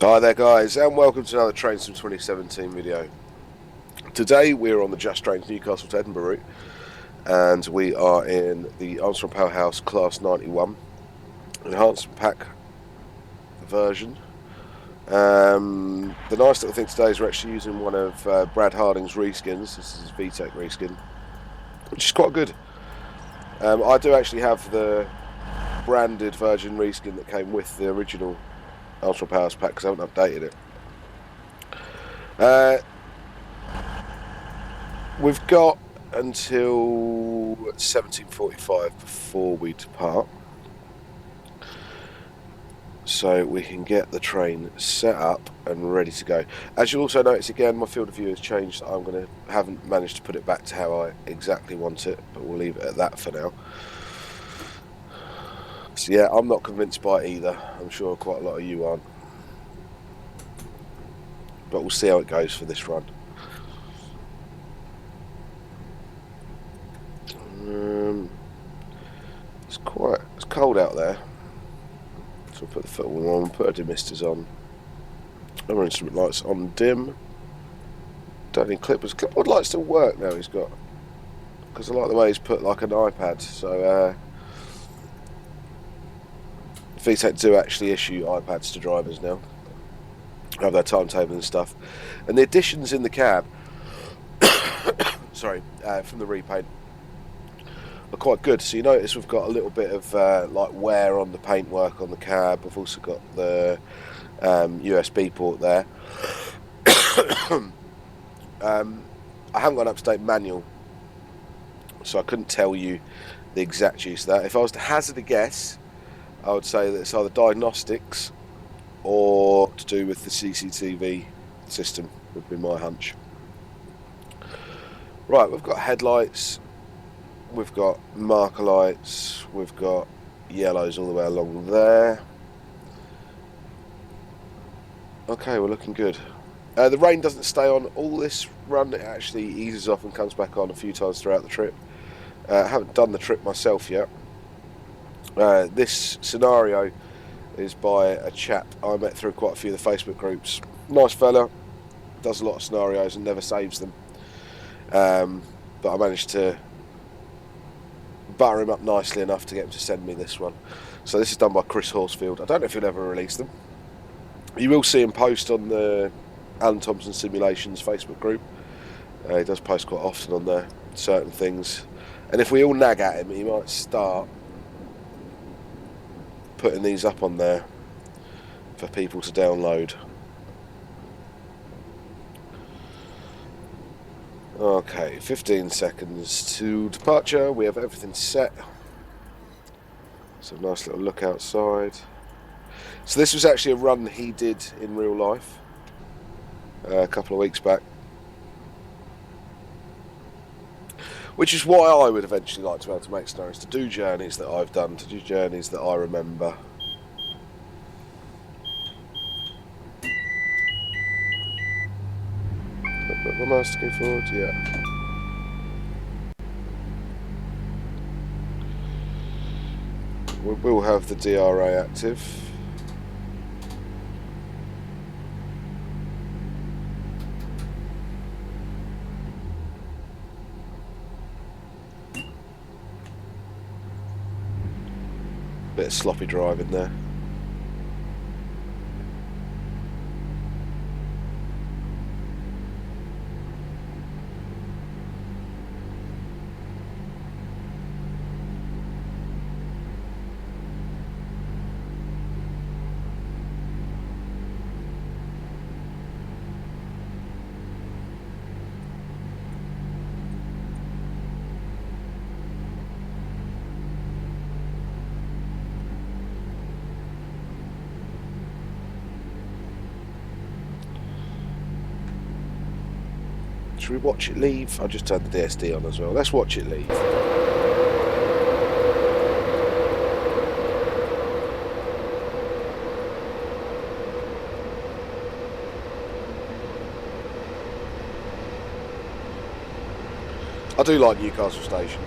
Hi there guys, and welcome to another Trains from 2017 video. Today we're on the Just Trains Newcastle to Edinburgh route, and we are in the Armstrong Powerhouse Class 91 Enhancement Pack version. The nice little thing today is we're actually using one of Brad Harding's reskins. This is his VTEC reskin, which is quite good. I do actually have the branded version reskin that came with the original Armstrong Powerhouse pack because I haven't updated it. We've got until 17:45 before we depart, so we can get the train set up and ready to go. As you'll also notice, again, my field of view has changed. Haven't managed to put it back to how I exactly want it, but we'll leave it at that for now. So yeah, I'm not convinced by it either. I'm sure quite a lot of you aren't, but we'll see how it goes for this run. It's cold out there, so we'll put the footwell on, put our demisters on. Our instrument lights on dim. Don't need clippers. Clipboard lights still work now. He's got, because I like the way he's put like an iPad. So VTEC do actually issue iPads to drivers now. Have their timetable and stuff, and the additions in the cab. Sorry, from the repaint are quite good. So you notice we've got a little bit of like wear on the paintwork on the cab. We've also got the USB port there. I haven't got an up-to-date manual, so I couldn't tell you the exact use of that. If I was to hazard a guess, I would say that it's either diagnostics or to do with the CCTV system, would be my hunch. Right, we've got headlights, we've got marker lights, we've got yellows all the way along there. Okay, we're looking good. The rain doesn't stay on all this run. It actually eases off and comes back on a few times throughout the trip. I haven't done the trip myself yet. This scenario is by a chap I met through quite a few of the Facebook groups. Nice fella, does a lot of scenarios and never saves them. But I managed to butter him up nicely enough to get him to send me this one. So this is done by Chris Horsfield. I don't know if he'll ever release them. You will see him post on the Alan Thompson Simulations Facebook group. He does post quite often on there, certain things. And if we all nag at him, he might start putting these up on there for people to download. Okay, 15 seconds to departure. We have everything set. So nice little look outside. So this was actually a run he did in real life a couple of weeks back, which is why I would eventually like to be able to make scenarios, to do journeys that I've done, to do journeys that I remember. Am I sticking forward? Yeah. We will have the DRA active. Bit of sloppy driving there. Should we watch it leave? I just turned the DSD on as well. Let's watch it leave. I do like Newcastle Station.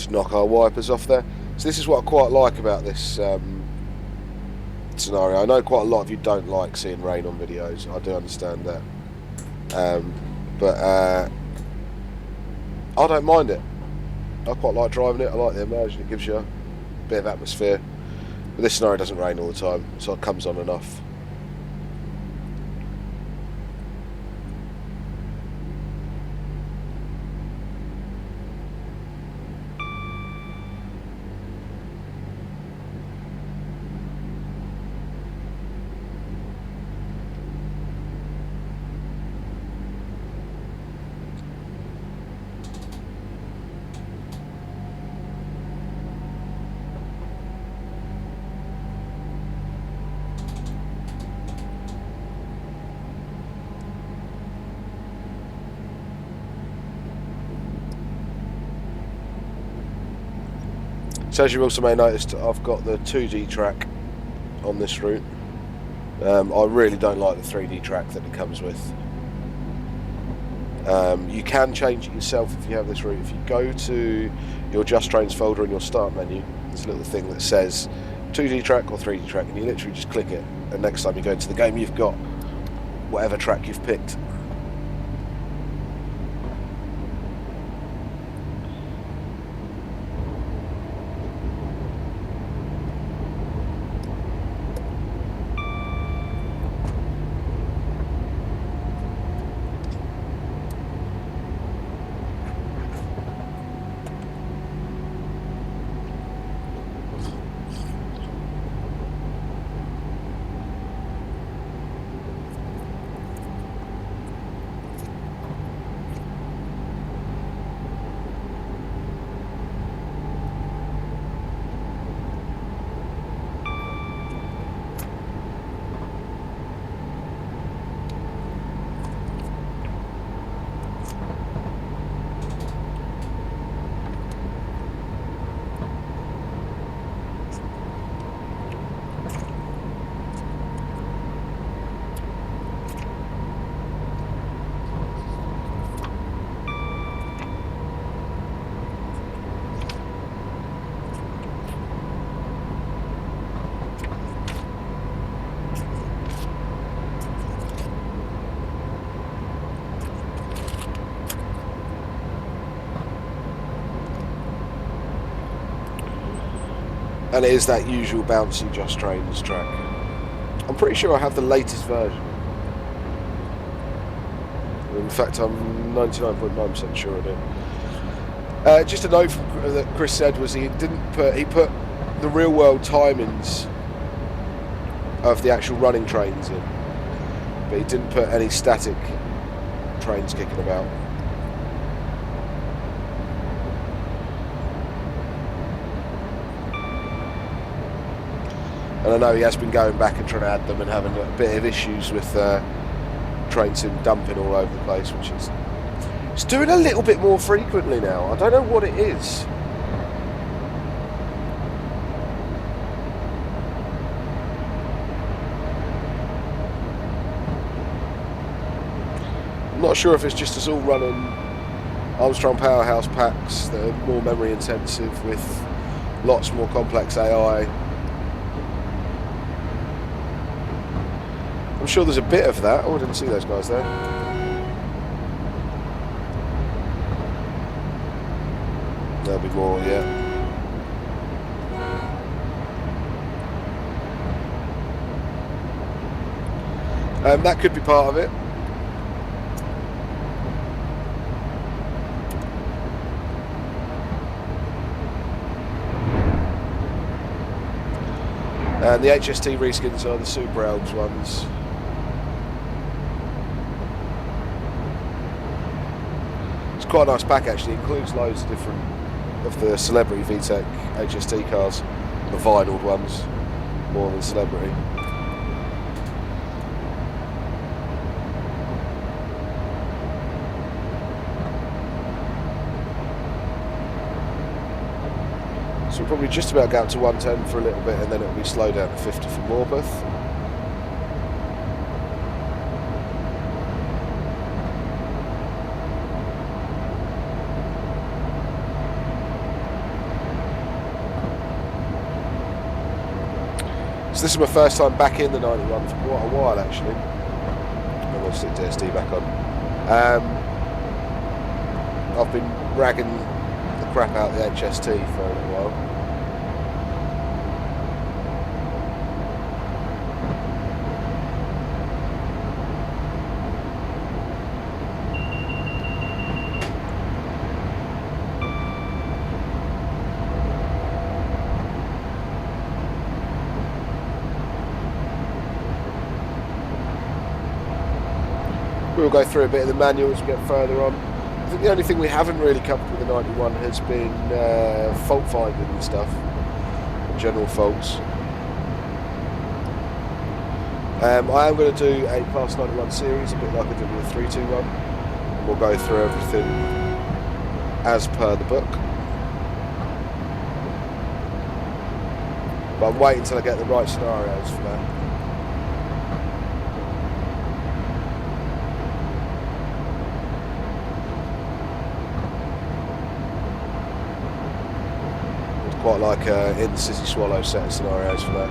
just knock our wipers off there. So this is what I quite like about this scenario. I know quite a lot of you don't like seeing rain on videos. I do understand that, but I don't mind it. I quite like driving it. I like the immersion. It gives you a bit of atmosphere. But this scenario doesn't rain all the time, so it comes on and off. So as you also may notice, I've got the 2D track on this route. I really don't like the 3D track that it comes with. You can change it yourself if you have this route. If you go to your Just Trains folder in your start menu, there's a little thing that says 2D track or 3D track, and you literally just click it, and next time you go into the game you've got whatever track you've picked. And it is that usual bouncy Just Trains track. I'm pretty sure I have the latest version. In fact, I'm 99.9% sure I do. Just a note from, that Chris said was he put the real world timings of the actual running trains in, but he didn't put any static trains kicking about. And I know he has been going back and trying to add them and having a bit of issues with train sim dumping all over the place, which is it's doing a little bit more frequently now. I don't know what it is. I'm not sure if it's just us all running Armstrong powerhouse packs that are more memory intensive with lots more complex AI. I'm sure there's a bit of that. Oh, I didn't see those guys there. There'll be more, yeah. That could be part of it. And the HST reskins are the Super Elves ones. Quite a nice pack actually. It includes loads of different of the Celebrity VTEC HST cars, the vinyl ones more than Celebrity. So we'll probably just about go up to 110 for a little bit, and then it'll be slow down to 50 for Morpeth. So this is my first time back in the 91 for quite a while actually. I'm going to stick DSD back on. I've been ragging the crap out of the HST for a little while. We'll go through a bit of the manual as we get further on. I think the only thing we haven't really covered with the 91 has been fault finding and stuff, general faults. I am going to do a Class 91 series, a bit like I did with the 321, and we'll go through everything as per the book. But I'm waiting until I get the right scenarios for that. Quite like in the City Swallow set of scenarios for that.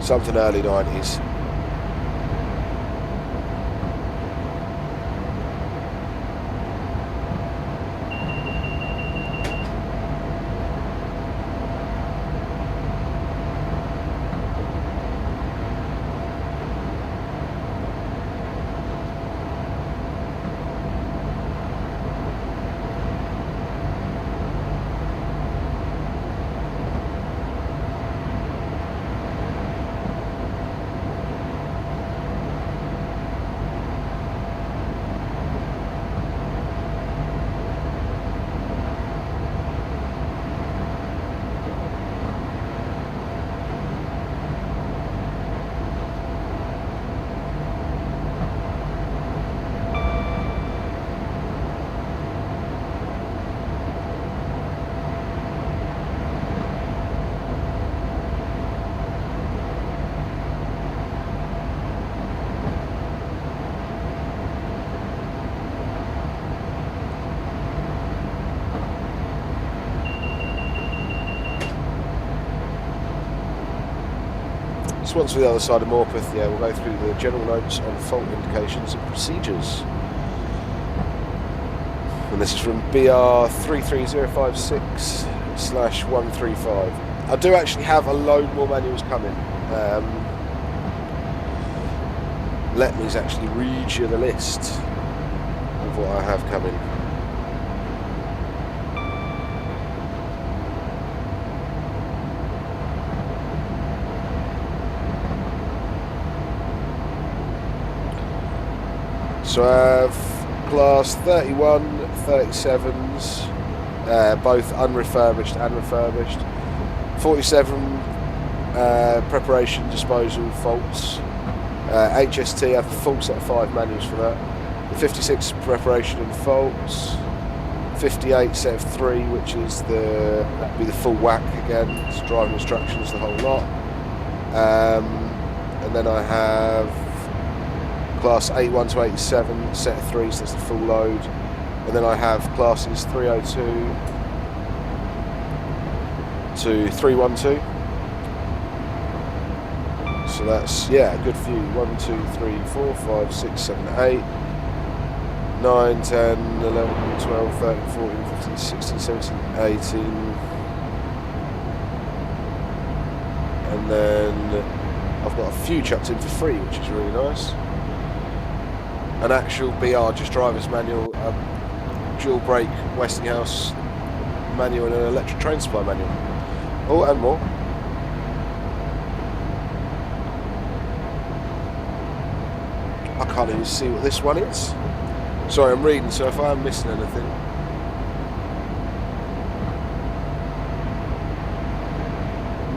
Something early 90s. Once we're the other side of Morpeth, yeah, we'll go through the general notes on fault indications and procedures. And this is from BR 33056/135. I do actually have a load more manuals coming. Let me actually read you the list of what I have coming. So I have Class 31, 37s, both unrefurbished and refurbished. 47 preparation disposal faults. HST, I have a full set of 5 manuals for that. The 56 preparation and faults. 58 set of 3, which is that'd be the full whack again. It's driving instructions, the whole lot. And then I have Class 81 to 87, set of 3, so that's the full load. And then I have classes 302 to 312. So that's, yeah, a good few. 1, 2, 3, 4, 5, 6, 7, 8, 9, 10, 11, 12, 13, 14, 15, 16, 17, 18. And then I've got a few chucked in for free, which is really nice. An actual BR, just driver's manual, a dual brake Westinghouse manual and an electric train supply manual. Oh, and more. I can't even see what this one is. Sorry, I'm reading, so if I am missing anything.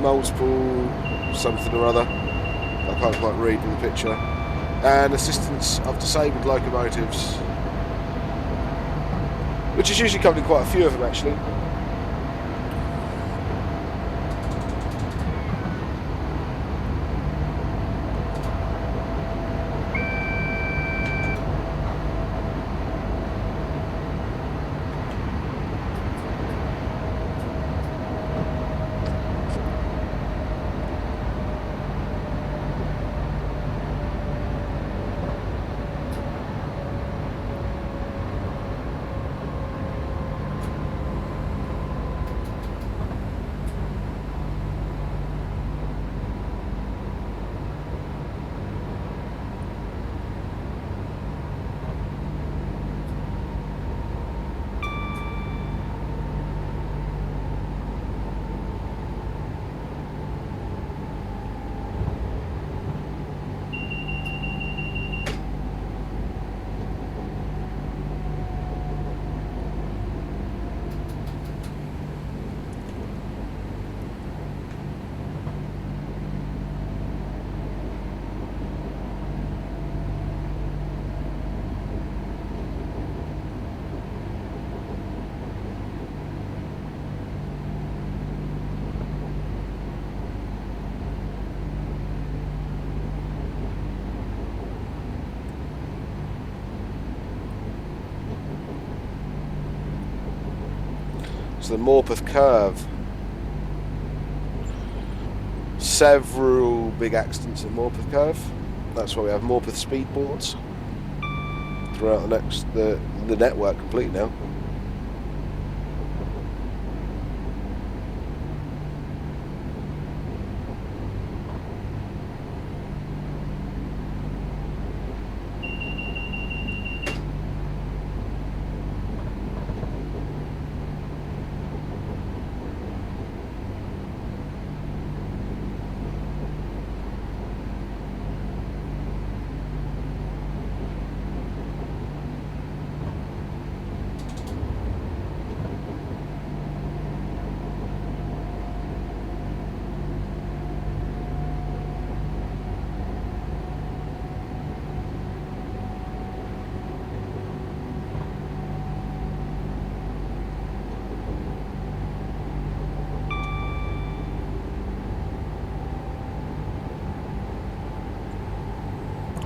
Multiple something or other. I can't quite read in the picture. And assistance of disabled locomotives, which is usually covered in quite a few of them actually. So the Morpeth curve. Several big accidents at Morpeth curve. That's why we have Morpeth speedboards throughout the network complete now.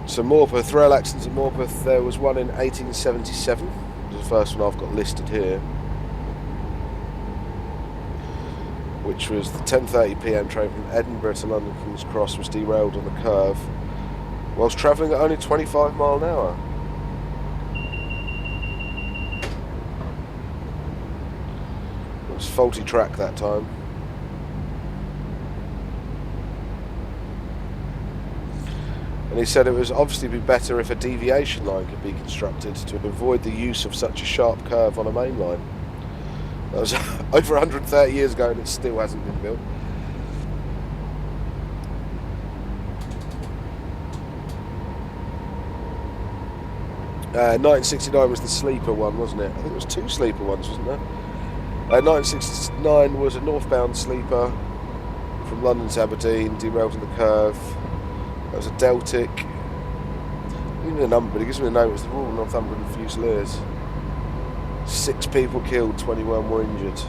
So Morpeth, rail accidents at Morpeth, there was one in 1877, which is the first one I've got listed here, which was the 10:30 PM train from Edinburgh to London King's Cross was derailed on the curve whilst travelling at only 25 miles an hour. It was faulty track that time. And he said it would obviously be better if a deviation line could be constructed to avoid the use of such a sharp curve on a main line. That was over 130 years ago and it still hasn't been built. Uh, 1969 was the sleeper one, wasn't it? I think it was two sleeper ones, wasn't there? 1969 was a northbound sleeper from London to Aberdeen, derailed on the curve. That was a Deltic. I don't know the number, but it gives me the name. It was the Royal Northumberland Fusiliers. 6 people killed, 21 were injured.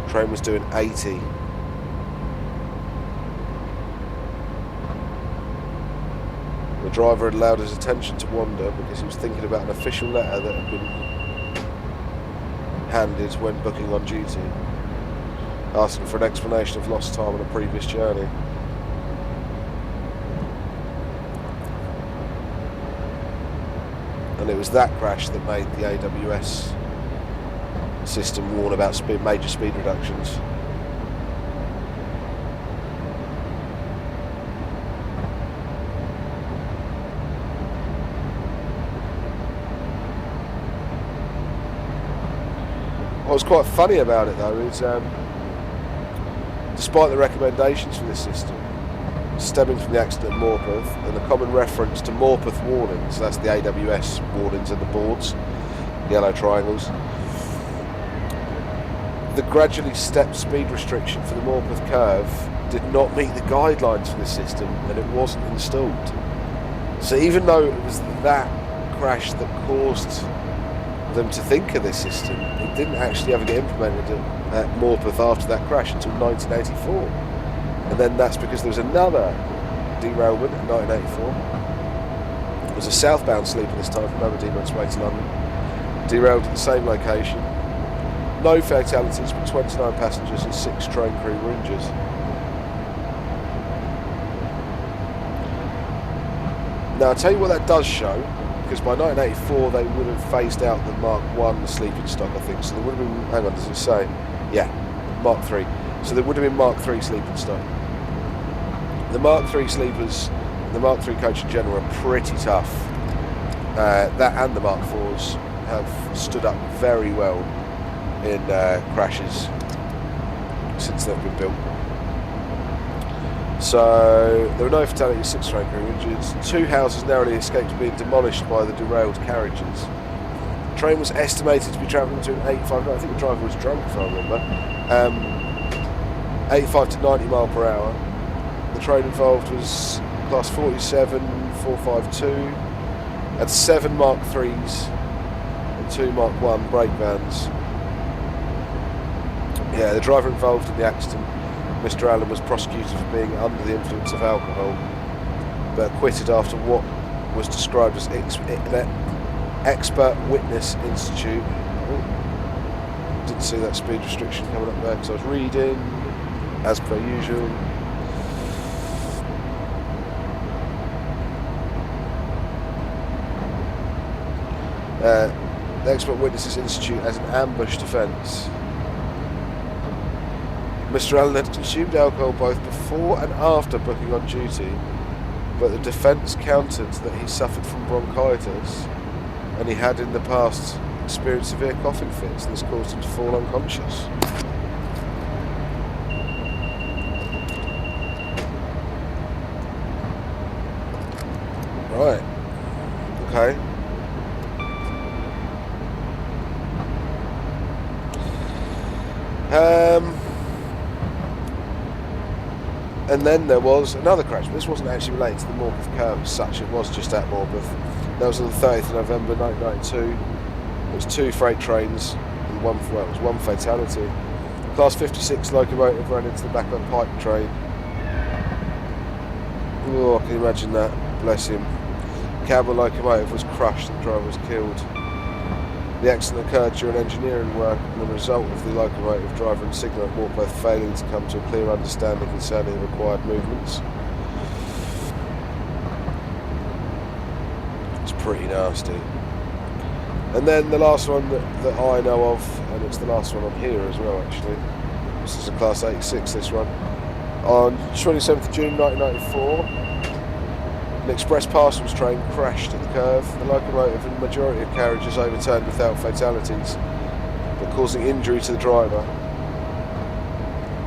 Train was doing 80. The driver had allowed his attention to wander because he was thinking about an official letter that had been handed when booking on duty, asking for an explanation of lost time on a previous journey. And it was that crash that made the AWS system warn about major speed reductions. What was quite funny about it though is despite the recommendations for this system stemming from the accident at Morpeth and the common reference to Morpeth warnings, that's the AWS warnings and the boards, yellow triangles, the gradually stepped speed restriction for the Morpeth curve did not meet the guidelines for the system and it wasn't installed. So even though it was that crash that caused them to think of this system, it didn't actually ever get implemented at Morpeth after that crash until 1984. And then that's because there was another derailment in 1984. It was a southbound sleeper this time from Aberdeen on its way to London. Derailed at the same location. No fatalities, but 29 passengers and 6 train crew were injured. Now I'll tell you what that does show, because by 1984 they would have phased out the Mark 1 sleeping stock, I think. So there would have been, hang on, does it say? Yeah, Mark 3. So there would have been Mark 3 sleeping stock. The Mark 3 sleepers, the Mark 3 coach in general are pretty tough. That and the Mark 4s have stood up very well in crashes since they've been built. So there were no fatalities, 6 train crew injured. 2 houses narrowly escaped being demolished by the derailed carriages. The train was estimated to be travelling between 85, I think the driver was drunk if I remember, 85 to 90 mile per hour. The train involved was class 47, 452, had 7 Mark 3s and 2 Mark 1 brake vans. Yeah, the driver involved in the accident, Mr. Allen, was prosecuted for being under the influence of alcohol, but acquitted after what was described as expert witness institute. didn't see that speed restriction coming up there because I was reading, as per usual. The Expert Witnesses Institute as an ambush defence. Mr. Allen had consumed alcohol both before and after booking on duty, but the defence countered that he suffered from bronchitis and he had in the past experienced severe coughing fits, and this caused him to fall unconscious. Right. Okay. And then there was another crash, but this wasn't actually related to the Morpeth curve as such, it was just at Morpeth. That was on the 30th of November 1992. It was 2 freight trains and one fatality. Class 56 locomotive ran into the back of a pipe train. Oh, I can imagine that, bless him. Cab locomotive was crushed and the driver was killed. The accident occurred during engineering work and the result of the locomotive driver and signal at Morpeth failing to come to a clear understanding concerning the required movements. It's pretty nasty. And then the last one that I know of, and it's the last one on here as well actually, this is a Class 86, this one. On 27th of June 1994, an express parcels train crashed at the curve. The locomotive and the majority of carriages overturned without fatalities, but causing injury to the driver.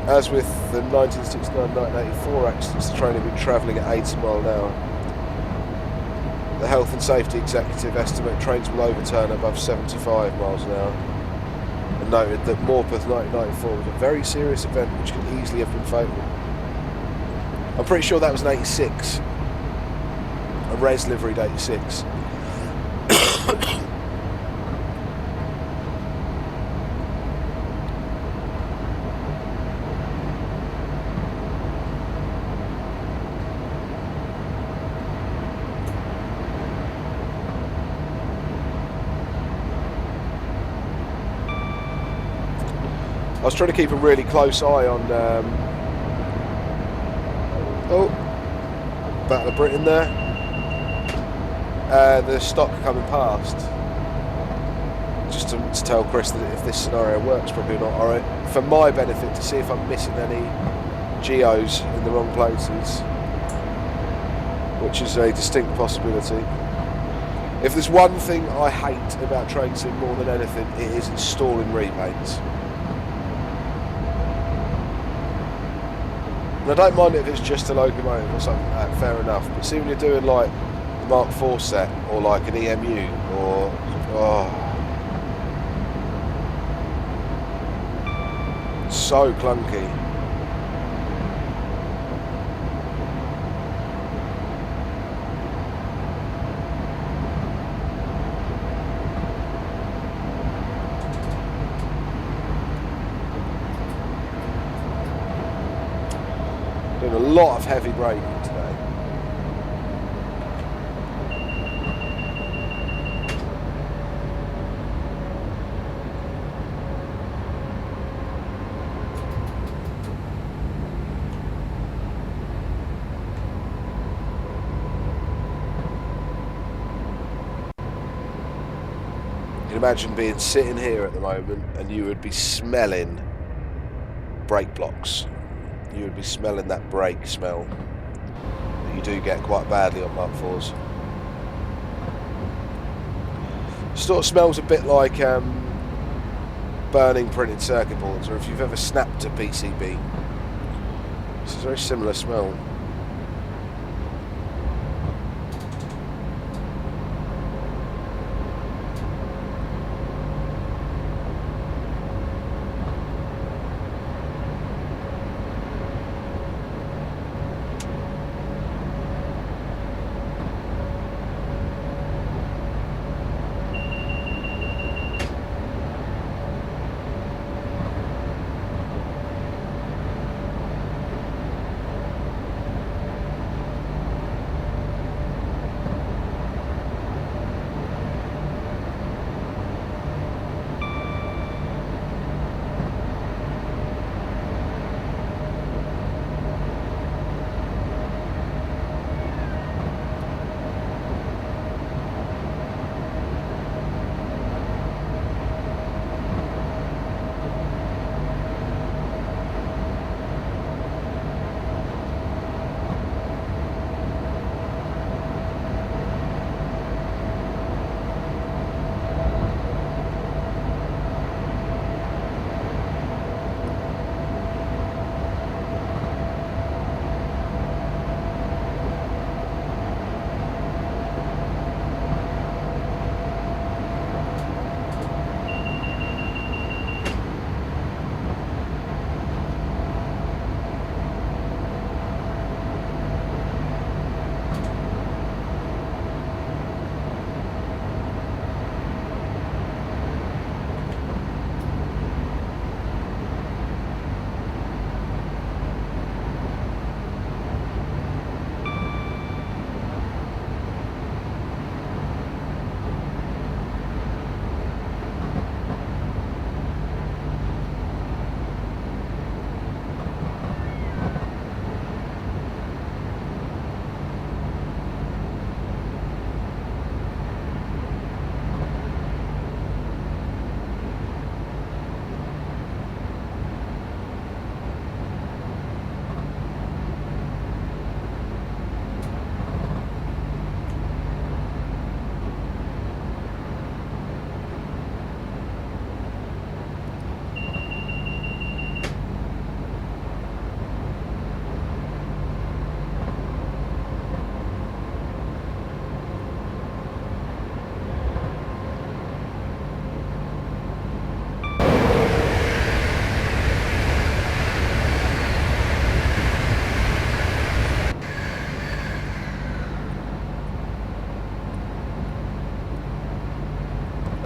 As with the 1969-1984 accidents, the train had been travelling at 80 miles an hour. The Health and Safety Executive estimate trains will overturn above 75 miles an hour, and noted that Morpeth 1994 was a very serious event which could easily have been fatal. I'm pretty sure that was an 86. A res liveried 86. I was trying to keep a really close eye on Battle of Britain there. The stock coming past, just to tell Chris that if this scenario works, probably not. Alright, for my benefit, to see if I'm missing any geos in the wrong places, which is a distinct possibility. If there's one thing I hate about train sim more than anything, it is installing repaints. And I don't mind if it's just a locomotive or something like that, fair enough, but see when you're doing like Mark IV set or like an EMU or so clunky. Doing a lot of heavy braking today. You can imagine being sitting here at the moment and you would be smelling brake blocks. You would be smelling that brake smell that you do get quite badly on Mark IVs. Sort of smells a bit like burning printed circuit boards, or if you've ever snapped a PCB. It's a very similar smell.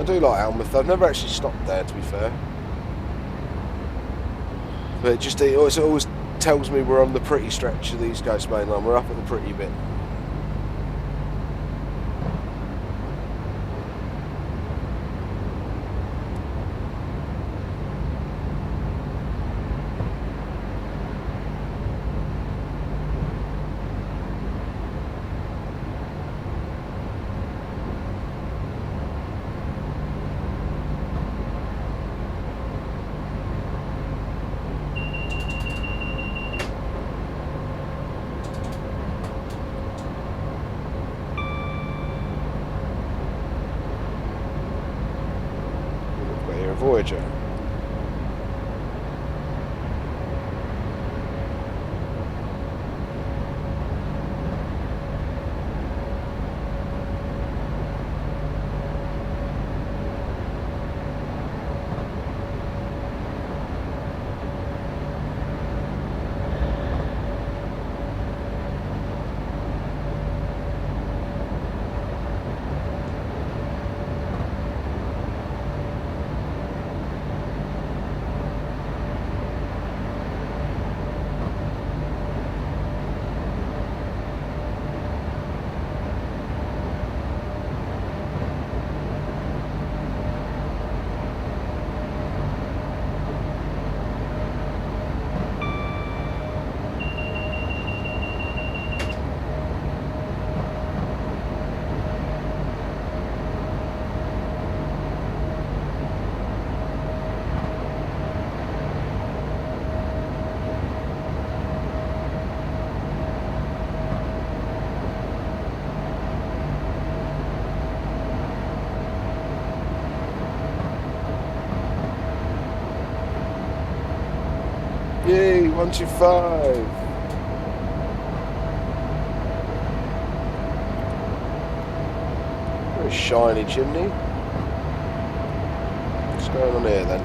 I do like Alnmouth. I've never actually stopped there, to be fair. But it always tells me we're on the pretty stretch of the East Coast Main Line. We're up at the pretty bit. Voyager. Yay, 125. Very shiny chimney. What's going on here then?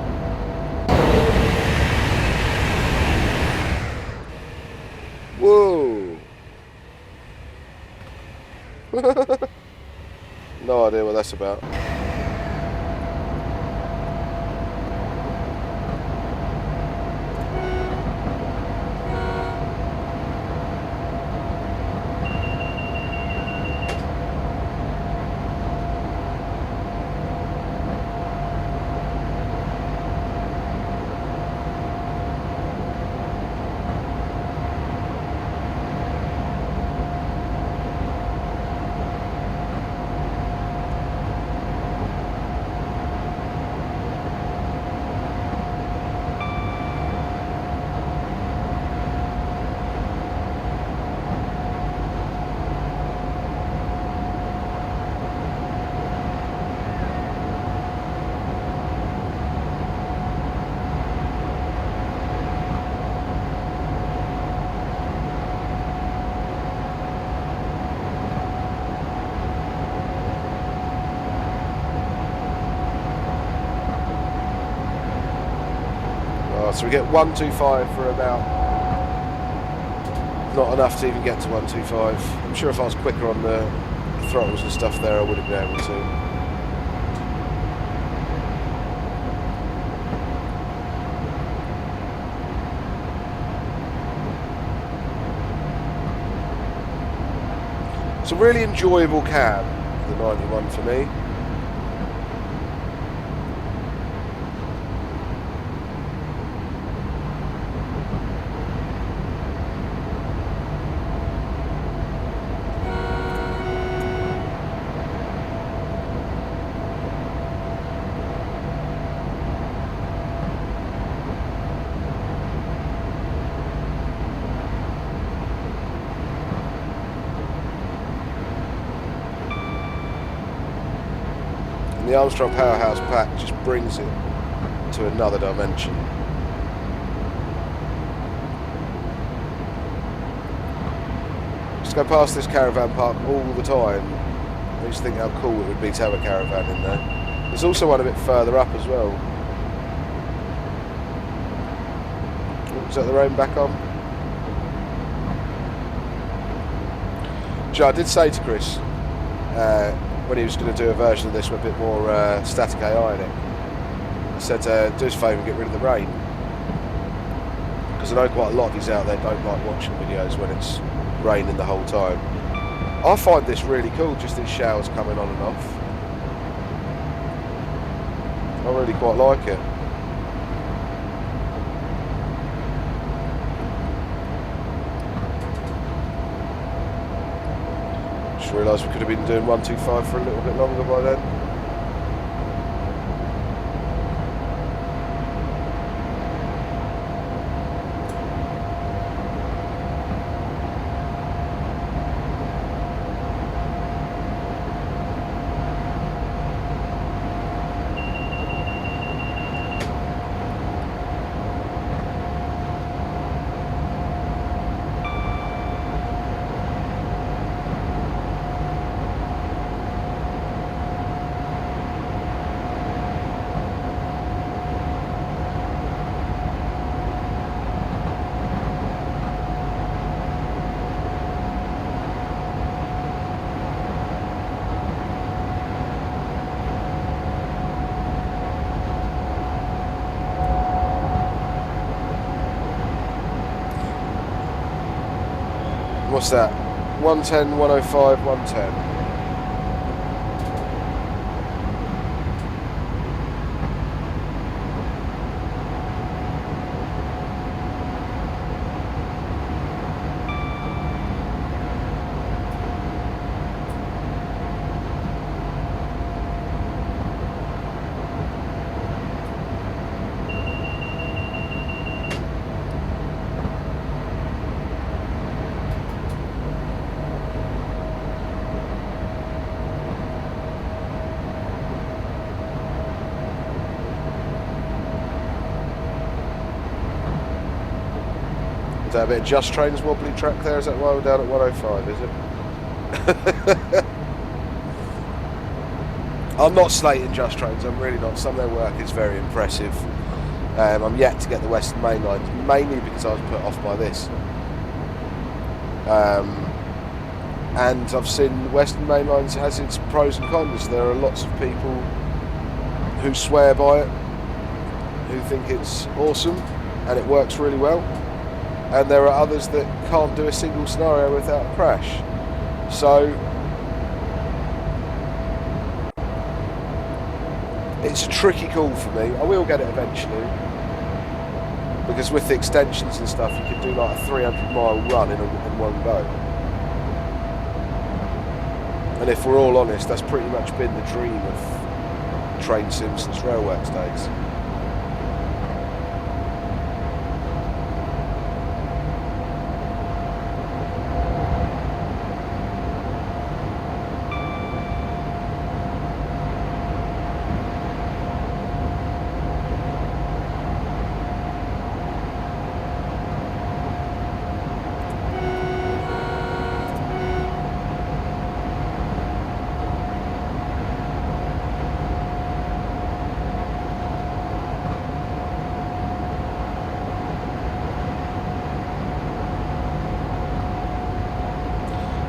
Whoa! No idea what that's about. So we get 125 for about not enough to even get to 125. I'm sure if I was quicker on the throttles and stuff there, I would have been able to. It's a really enjoyable cab, the 91 for me. The Armstrong powerhouse pack just brings it to another dimension. Just go past this caravan park all the time. I used to think how cool it would be to have a caravan in there. There's also one a bit further up as well. Is that the rain back on? I did say to Chris, when he was going to do a version of this with a bit more static AI in it. He said, do us a favour and get rid of the rain. Because I know quite a lot of yous out there don't like watching videos when it's raining the whole time. I find this really cool, just these showers coming on and off. I really quite like it. Just realised we could have been doing 125 for a little bit longer by then. What's that? 110, 105, 110. Is that a bit of Just Train's wobbly track there? Is that why we're down at 105, is it? I'm not slating Just Trains, I'm really not. Some of their work is very impressive. I'm yet to get the Western Main Lines, mainly because I was put off by this. And I've seen Western Main Lines has its pros and cons. There are lots of people who swear by it, who think it's awesome and it works really well. And there are others that can't do a single scenario without a crash. So it's a tricky call for me. I will get it eventually, because with the extensions and stuff you can do like a 300-mile run in one go. And if we're all honest, that's pretty much been the dream of train sims since Railworks days.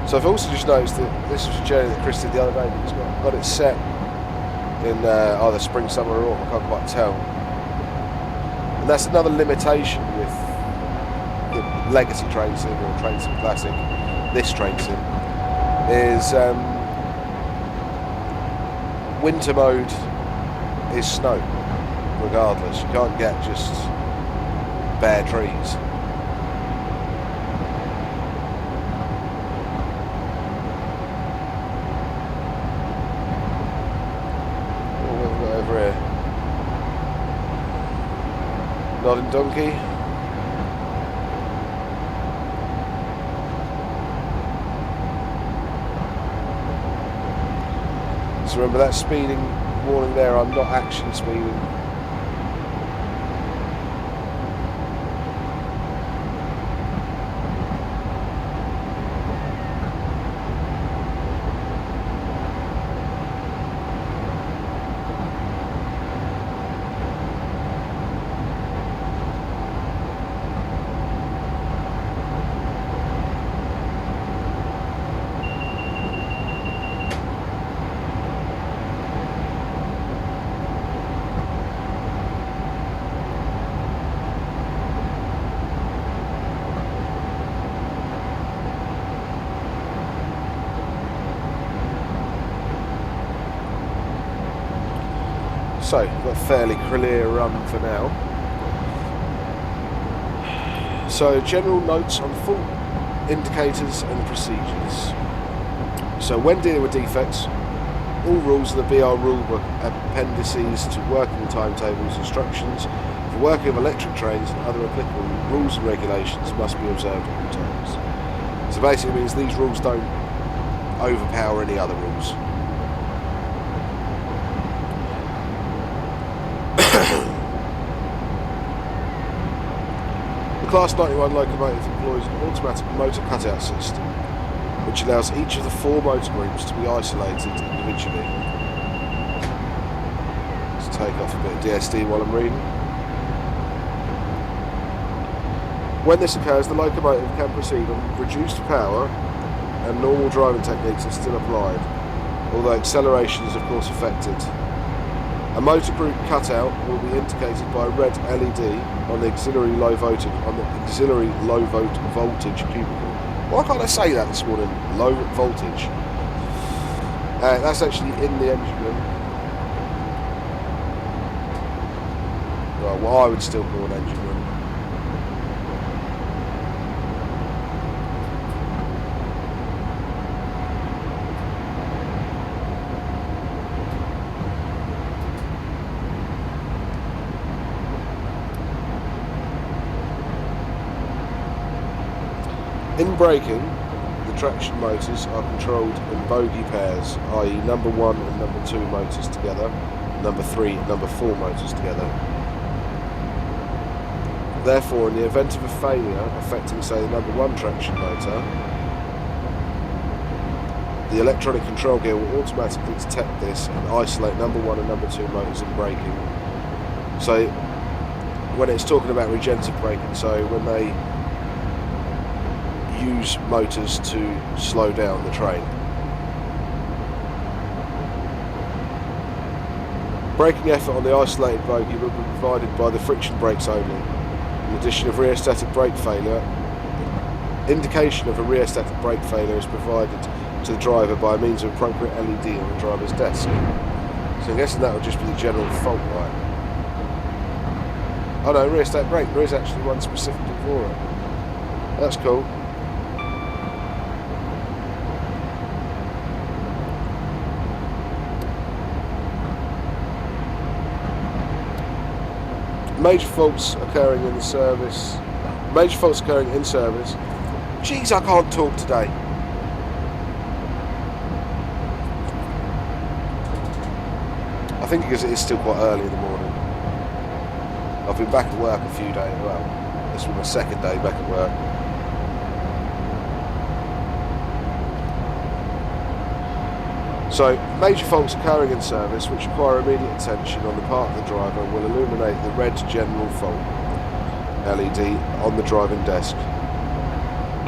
So I've also just noticed that this was a journey that Chris did the other day, but he's got it set in either spring, summer or autumn, I can't quite tell. And that's another limitation with the legacy train sim or train sim classic, this train sim, is winter mode is snow, regardless. You can't get just bare trees. Nodding donkey. So remember that speeding warning there, I'm not action speeding. So, we've got a fairly clear run for now. So, general notes on fault indicators and procedures. So, when dealing with defects, all rules of the BR rulebook, appendices to working timetables, instructions for working of electric trains and other applicable rules and regulations must be observed at all times. So basically it means these rules don't overpower any other rules. The Class 91 locomotive employs an automatic motor cutout system which allows each of the 4 motor groups to be isolated individually. Let's take off a bit of DSD while I'm reading. When this occurs, the locomotive can proceed on reduced power and normal driving techniques are still applied, although acceleration is of course affected. A motor group cutout will be indicated by a red LED on the auxiliary low voltage cubicle. Why can't I say that this morning? Low voltage. That's actually in the engine room. Well, what I would still call an engine room. In braking, the traction motors are controlled in bogie pairs, i.e. number 1 and number 2 motors together, number 3 and number 4 motors together. Therefore, in the event of a failure affecting, say, the number 1 traction motor, the electronic control gear will automatically detect this and isolate number 1 and number 2 motors in braking. So, when it's talking about regenerative braking, so when they use motors to slow down the train. Braking effort on the isolated bogie will be provided by the friction brakes only. In addition of rheostatic brake failure, indication of a rheostatic brake failure is provided to the driver by means of appropriate LED on the driver's desk. So I'm guessing that would just be the general fault light. Oh no, rheostat brake, there is actually one specifically for it. That's cool. Major faults occurring in service. Jeez, I can't talk today. I think because it is still quite early in the morning. I've been back at work a few days. Well, this was my second day back at work. So, major faults occurring in service which require immediate attention on the part of the driver will illuminate the red general fault LED on the driving desk,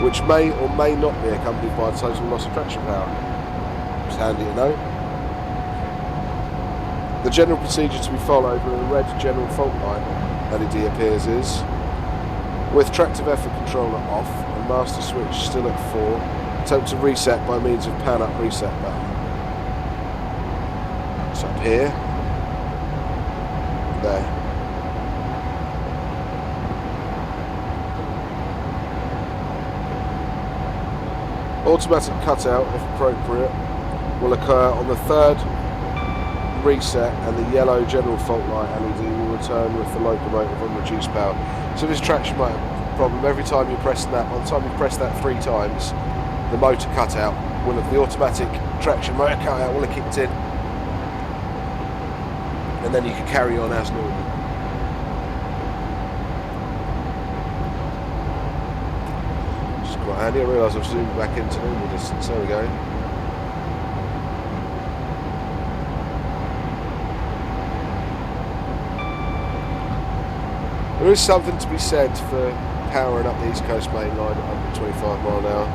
which may or may not be accompanied by a total loss of traction power. It's handy to know. The general procedure to be followed when the red general fault light LED appears is, with tractive effort controller off and master switch still at 4, attempt to reset by means of pan up reset button. Up here, there. Automatic cutout, if appropriate, will occur on the 3rd reset, and the yellow general fault light LED will return with the locomotive on reduced power. So this traction motor problem, every time you press that, by the time you press that 3 times, the motor cutout will have, the automatic traction motor cutout will have kicked in. And then you can carry on as normal. Which is quite handy. I realise I've zoomed back into normal distance. There we go. There is something to be said for powering up the East Coast main line at 125 mile an hour.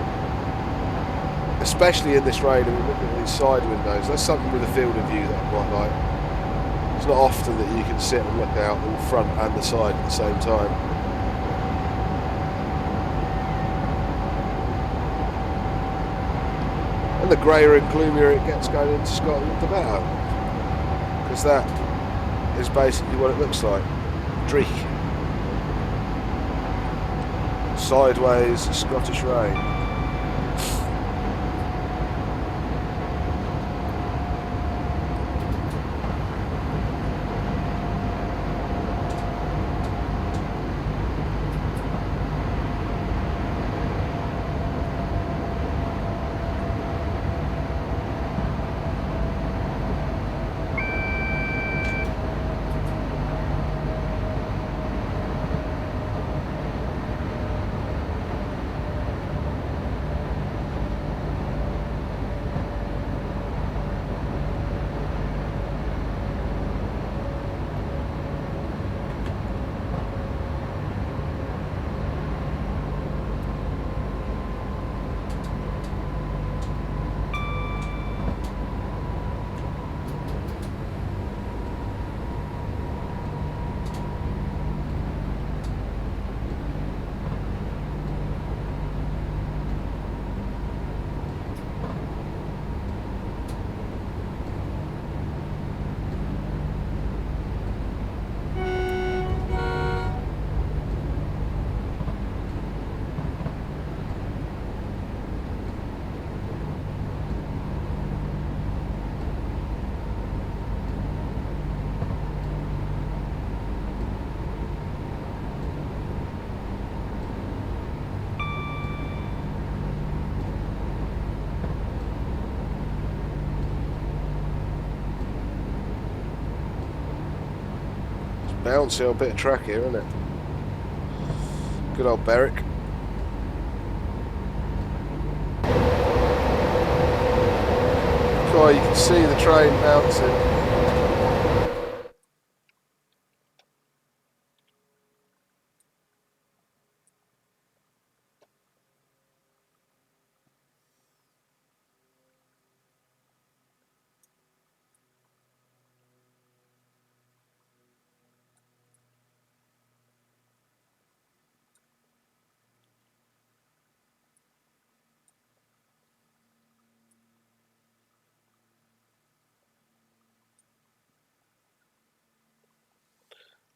Especially in this rain, I mean, looking at these side windows, that's something with a field of view that I quite like. It's not often that you can sit and look out the front and the side at the same time. And the greyer and gloomier it gets going into Scotland, the better. Because that is basically what it looks like. Dreek. Sideways Scottish rain. Bouncy old bit of track here, isn't it? Good old Berwick. Oh, you can see the train bouncing.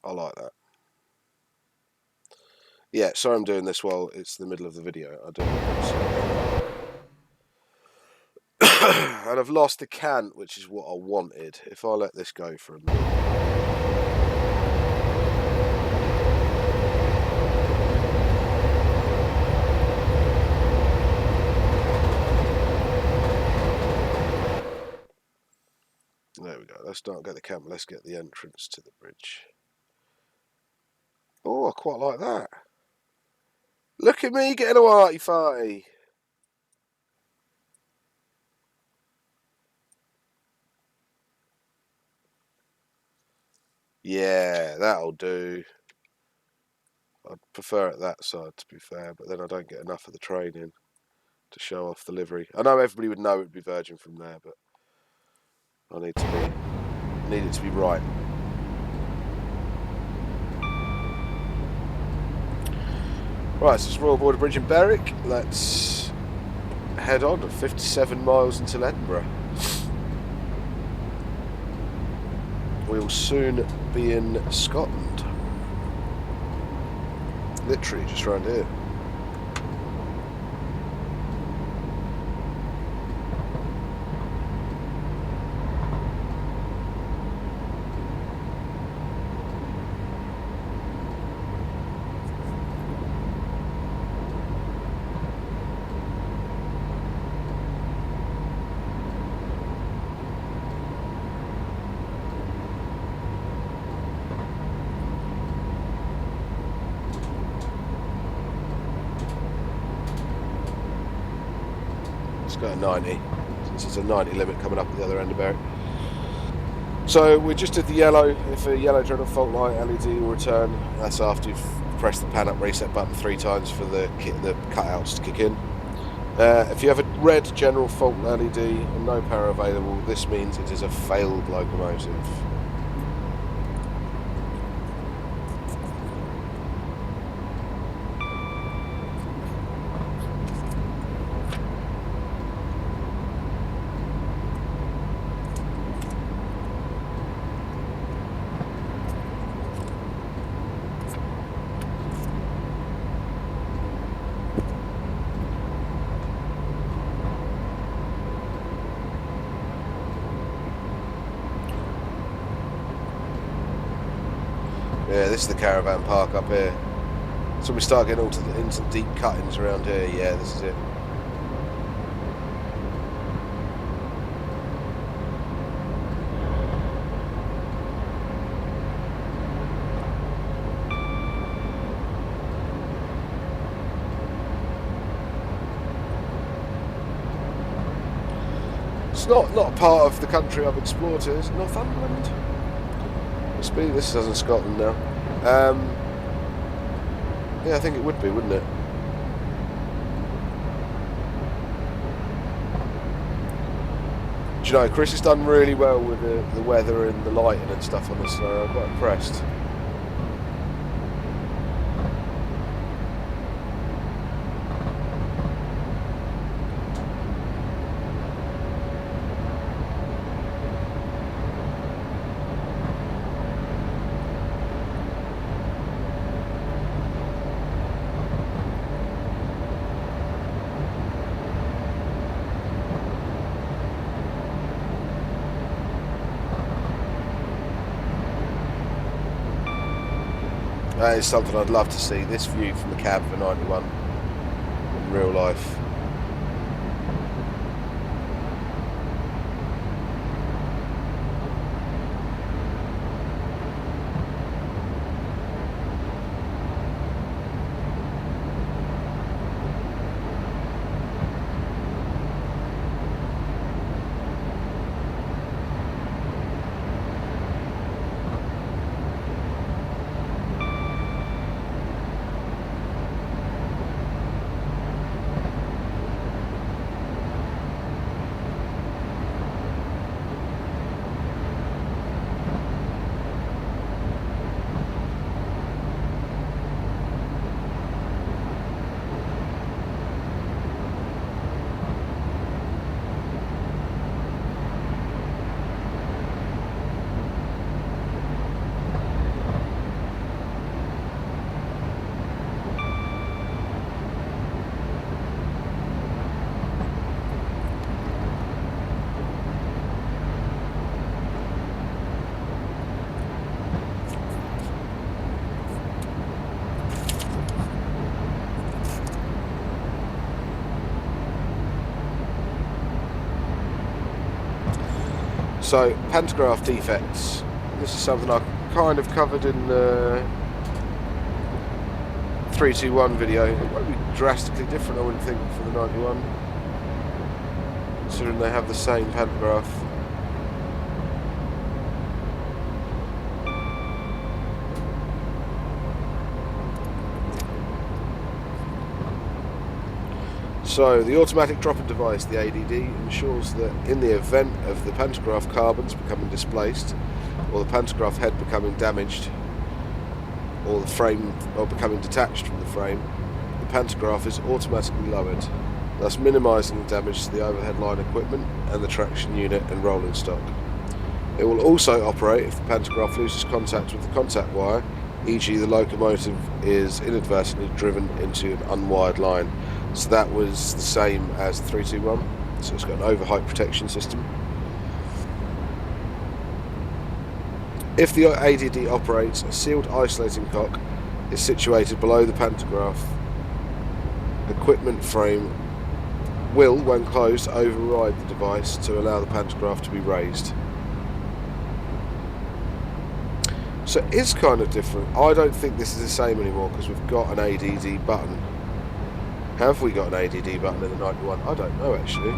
I like that. Yeah, sorry I'm doing this while it's the middle of the video. I do. And I've lost the cant, which is what I wanted. If I let this go for a minute. There we go. Let's not get the camera. Let's get the entrance to the bridge. Oh, I quite like that. Look at me getting a arty-farty. Yeah, that'll do. I'd prefer it that side, to be fair, but then I don't get enough of the train in to show off the livery. I know everybody would know it'd be Virgin from there, but I need it to be right. Right, so it's Royal Border Bridge in Berwick. Let's head on at 57 miles until Edinburgh. We'll soon be in Scotland. Literally just around here. Got a 90, since there's a 90 limit coming up at the other end of Berwick. So we just did the yellow. If a yellow general fault light LED will return, that's after you've pressed the pan up reset button 3 times for the cutouts to kick in. If you have a red general fault LED and no power available, this means it is a failed locomotive. this is the caravan park up here. So we start getting into the deep cuttings around here. Yeah, this is it. It's not a part of the country I've explored here. Is it Northumberland? Must be. This is in Scotland now. Yeah, I think it would be, wouldn't it? Do you know, Chris has done really well with the weather and the lighting and stuff on this, so I'm quite impressed. That is something I'd love to see, this view from the cab for 91 in real life. So, pantograph defects. This is something I kind of covered in the 321 video. It won't be drastically different, I wouldn't think, for the 91, considering they have the same pantograph. So, the automatic dropping device, the ADD, ensures that in the event of the pantograph carbons becoming displaced, or the pantograph head becoming damaged, or the frame becoming detached from the frame, the pantograph is automatically lowered, thus minimising the damage to the overhead line equipment and the traction unit and rolling stock. It will also operate if the pantograph loses contact with the contact wire, e.g. the locomotive is inadvertently driven into an unwired line. So that was the same as the 321, so it's got an overheight protection system. If the ADD operates, a sealed isolating cock is situated below the pantograph. Equipment frame will, when closed, override the device to allow the pantograph to be raised. So it is kind of different. I don't think this is the same anymore because we've got an ADD button. Have we got an ADD button in the 91? I don't know actually.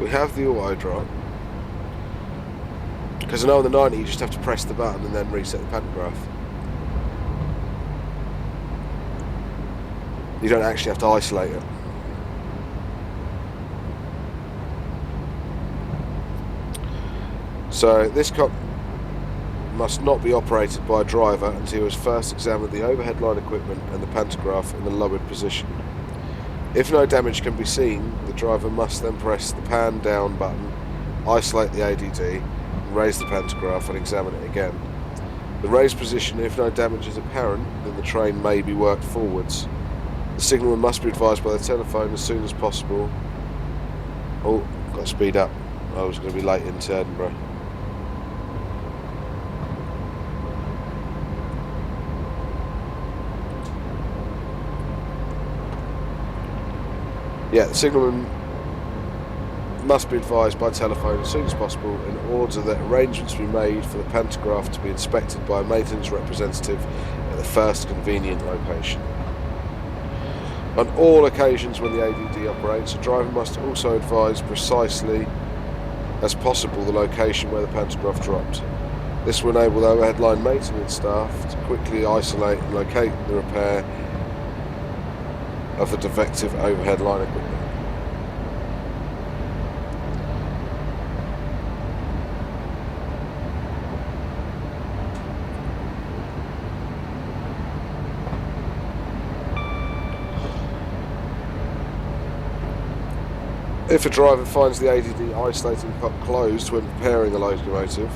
We have the auto drop. Because I know on the 90 you just have to press the button and then reset the pantograph. You don't actually have to isolate it. So this cock must not be operated by a driver until he has first examined the overhead line equipment and the pantograph in the lowered position. If no damage can be seen, the driver must then press the pan down button, isolate the ADD, raise the pantograph and examine it again. The raised position, if no damage is apparent, then the train may be worked forwards. The signalman must be advised by the telephone as soon as possible. got to speed up. I was going to be late into Edinburgh. Yeah, the signalman must be advised by telephone as soon as possible in order that arrangements be made for the pantograph to be inspected by a maintenance representative at the first convenient location. On all occasions when the ADD operates, the driver must also advise precisely as possible the location where the pantograph dropped. This will enable the overhead line maintenance staff to quickly isolate and locate the repair of the defective overhead line equipment. If a driver finds the ADD isolating puck closed when repairing a locomotive,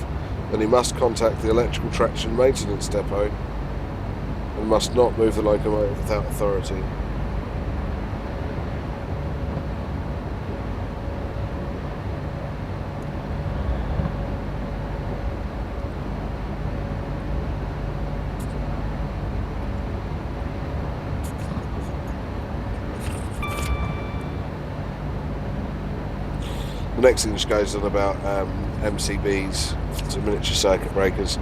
then he must contact the electrical traction maintenance depot and must not move the locomotive without authority. The next thing just goes on about MCBs, so miniature circuit breakers,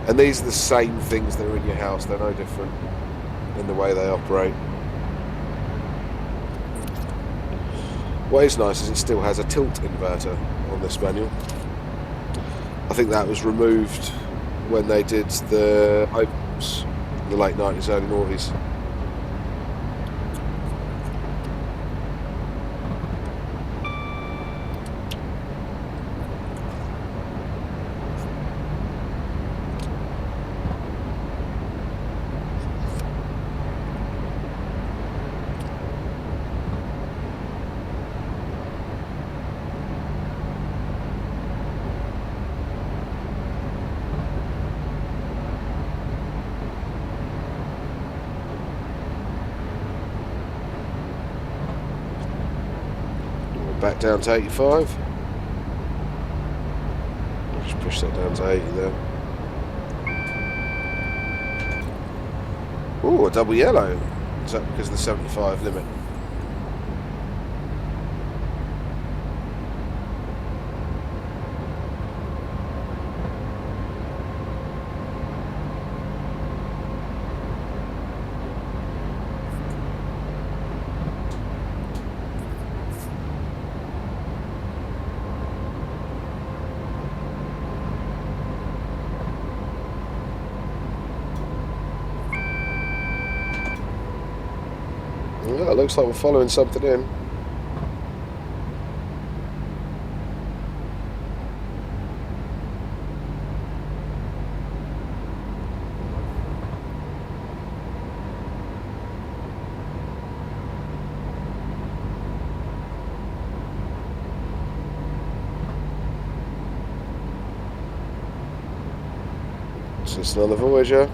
and these are the same things that are in your house. They're no different in the way they operate. What is nice is it still has a tilt inverter on this manual. I think that was removed when they did the Opals in the late 90s, early noughties. Back down to 85. I'll just push that down to 80 there. Ooh, a double yellow. Is that because of the 75 limit? Yeah, it looks like we're following something in. So it's another Voyager.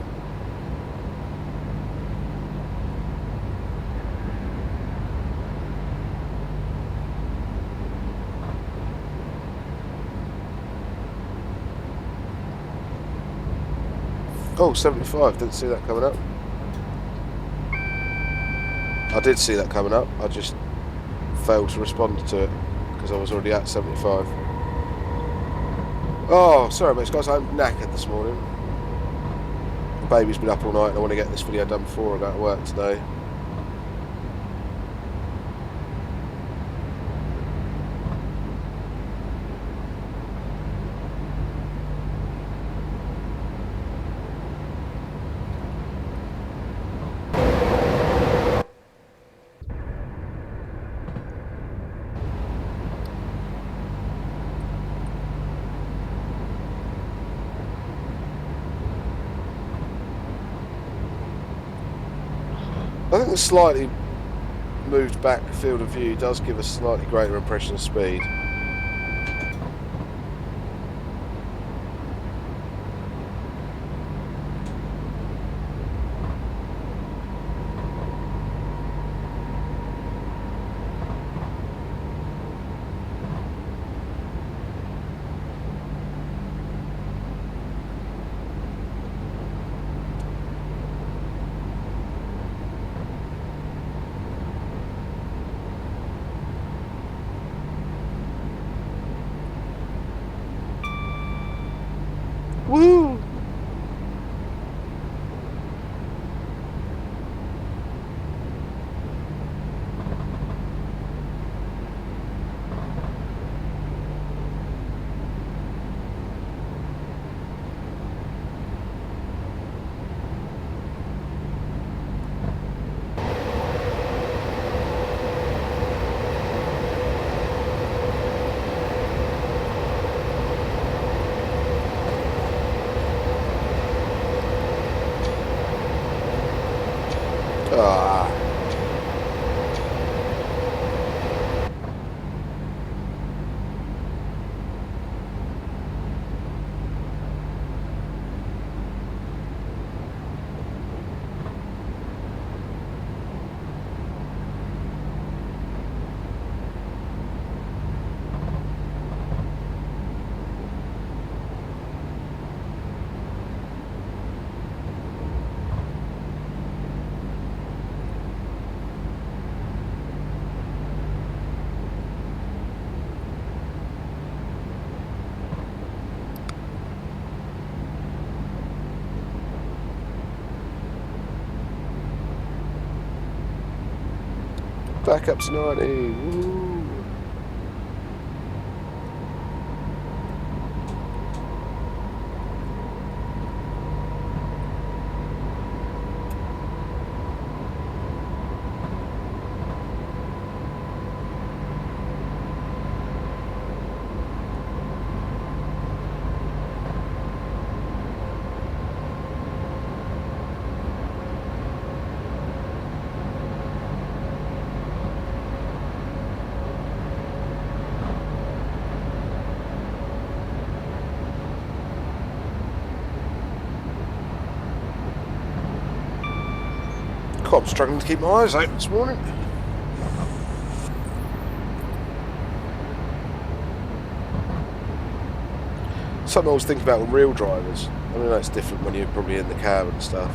Oh, 75, didn't see that coming up. I did see that coming up, I just failed to respond to it because I was already at 75. Oh, sorry mates, guys, I'm knackered this morning. The baby's been up all night and I want to get this video done before I go to work today. I think the slightly moved back field of view does give a slightly greater impression of speed. Woo! Ah. Back up to 90. Woo. I'm struggling to keep my eyes open this morning. Something I was thinking about with real drivers. I mean, that's different when you're probably in the cab and stuff.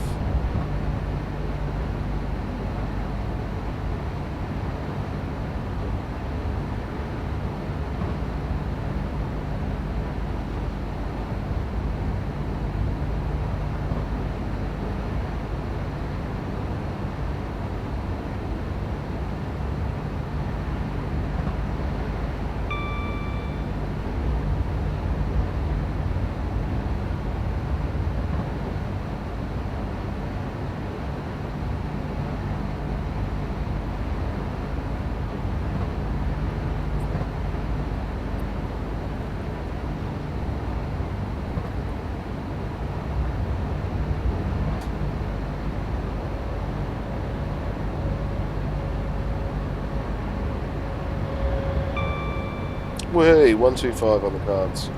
Hey, 125 on the cards.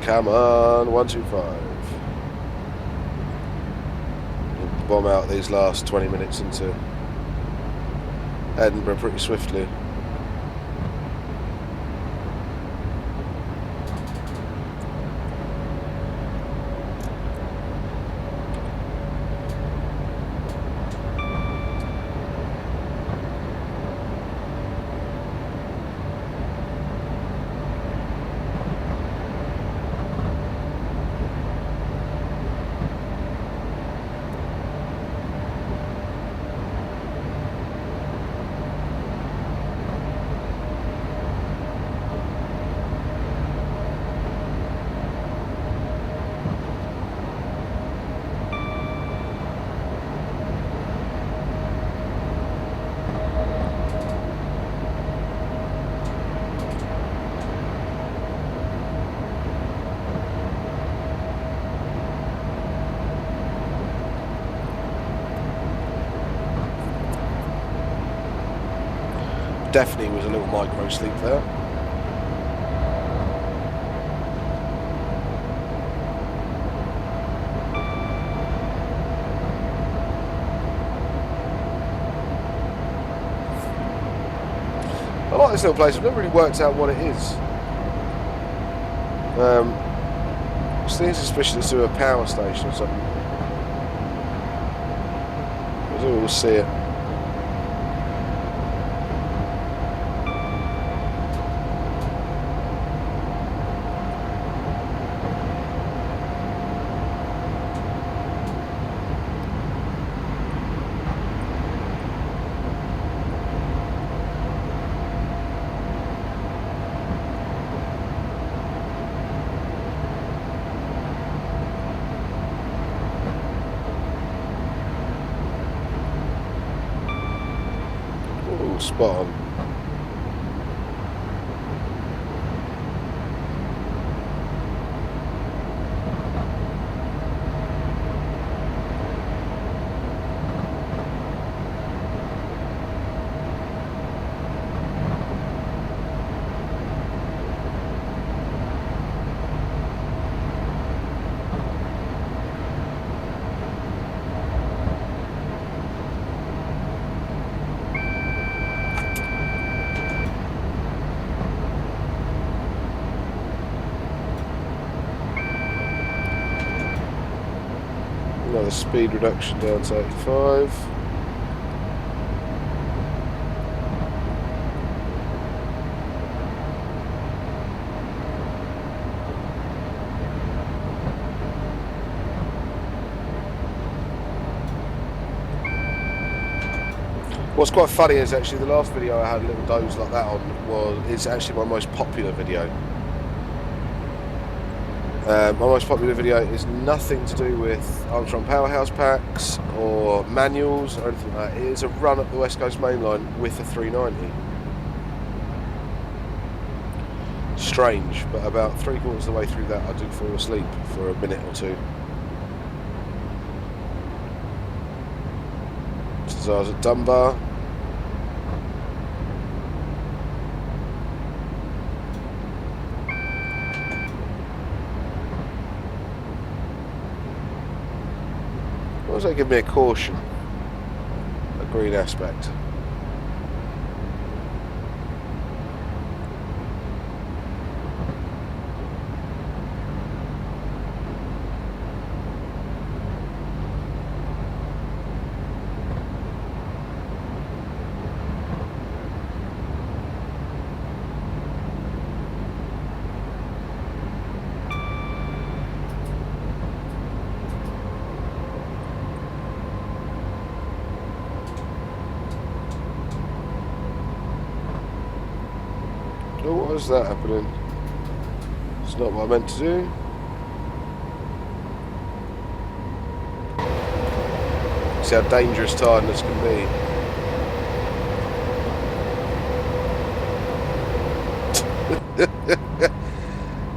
Come on, 125. Bomb out these last 20 minutes into Edinburgh pretty swiftly. definitely was a little micro sleep there. I like this little place. I've never really worked out what it is. I seem suspicious to a power station or something. We'll see it. Spot on. Another speed reduction down to 85. What's quite funny is actually the last video I had a little doze like that on is actually my most popular video. My most popular video is nothing to do with Armstrong powerhouse packs or manuals or anything like that. It is a run up the West Coast main line with a 390. Strange, but about 3/4 of the way through that I do fall asleep for a minute or two. So I was at Dunbar. Why does that give me a caution? A green aspect. Oh, what was that happening? It's not what I meant to do. See how dangerous tiredness can be.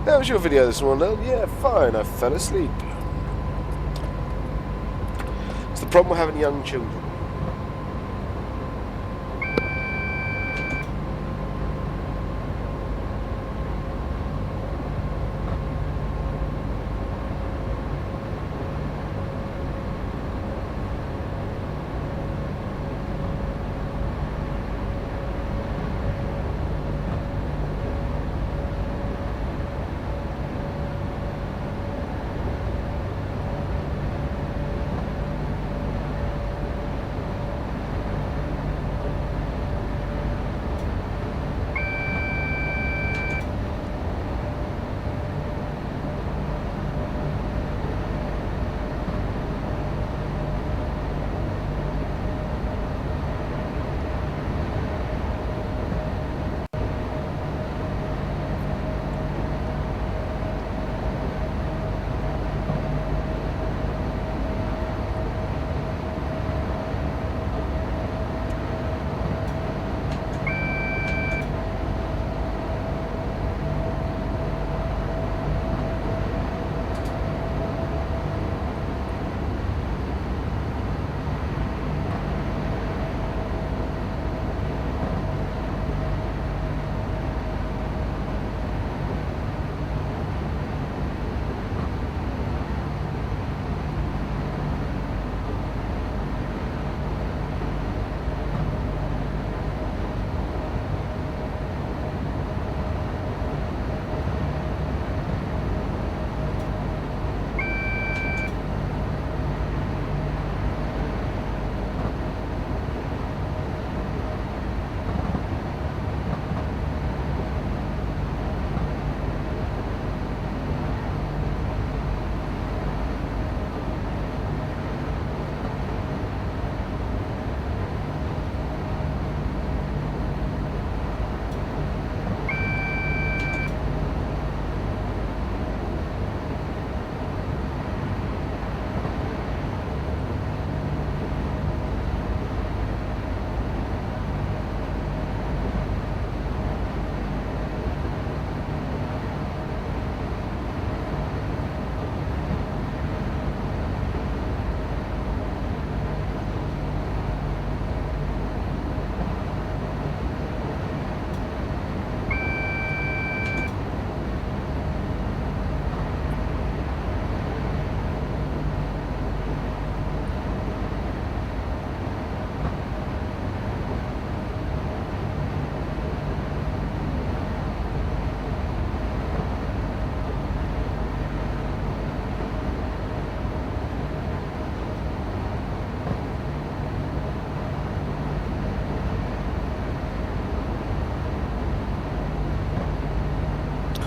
How was your video this morning? Yeah, fine, I fell asleep. It's the problem with having young children.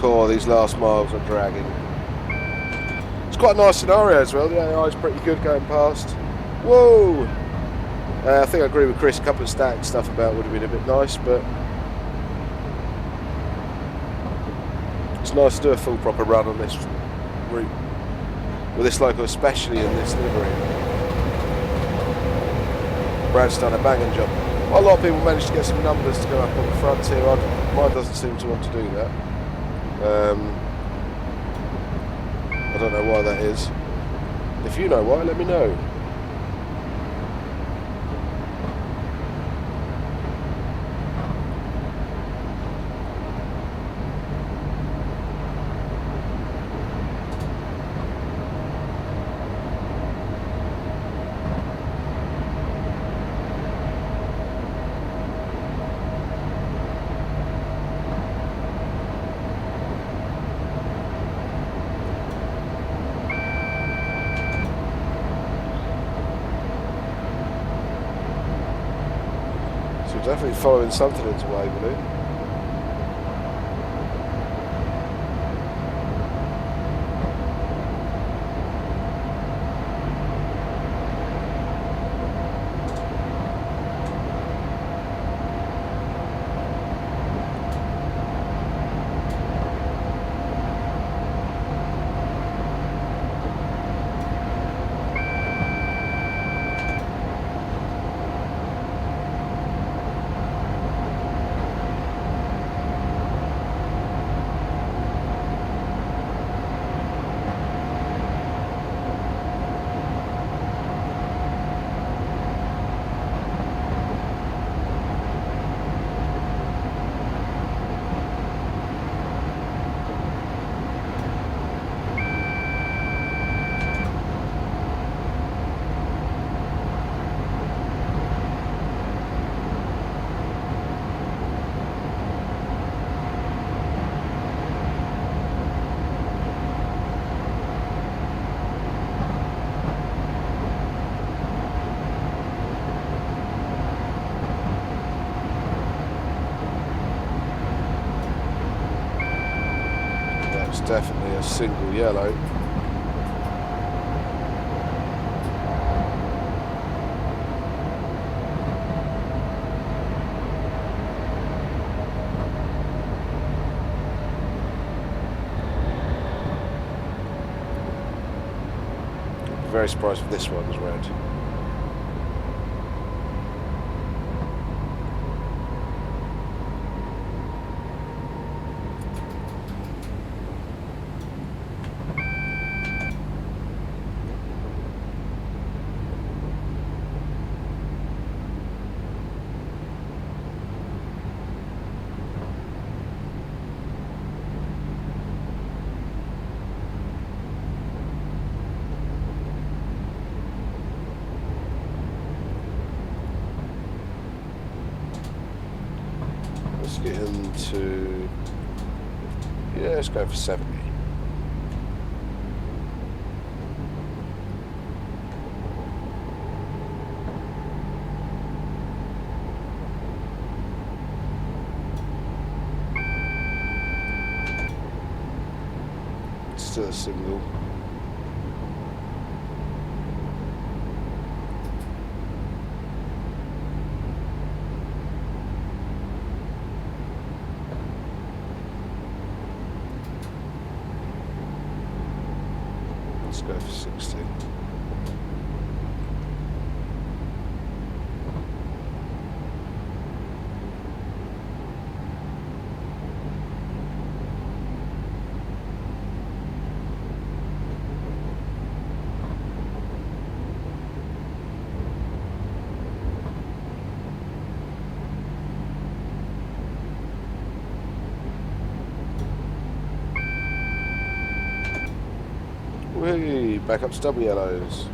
hardcore. These last miles are dragging. It's quite a nice scenario as well. The AI is pretty good going past. Whoa! I think I agree with Chris. A couple of static stuff about would have been a bit nice, but it's nice to do a full proper run on this route with this local, especially in this livery. Brad's done a banging job. A lot of people managed to get some numbers to go up on the front here. Mine doesn't seem to want to do that. I don't know why that is. If you know why, let me know. Definitely following something into Waverley. Definitely a single yellow. I'm very surprised if this one's red. Let's get into, yeah, let's go for 70. Still a single. Let's go for 60. Whee, back up to double yellows.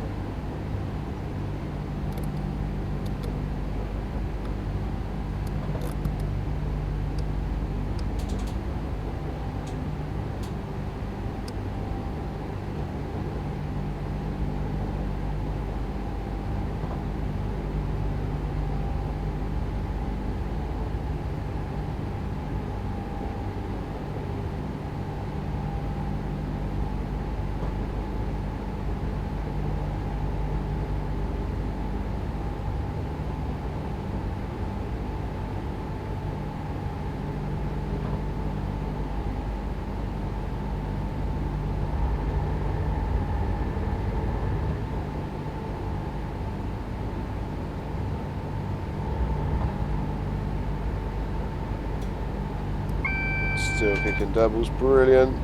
Still kicking doubles, brilliant.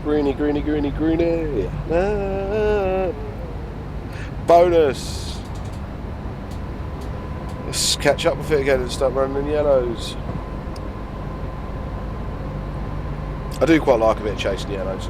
Greeny, greeny, greeny, greeny. Ah. Bonus. Let's catch up with it again and start running in yellows. I do quite like a bit of chasing yellows.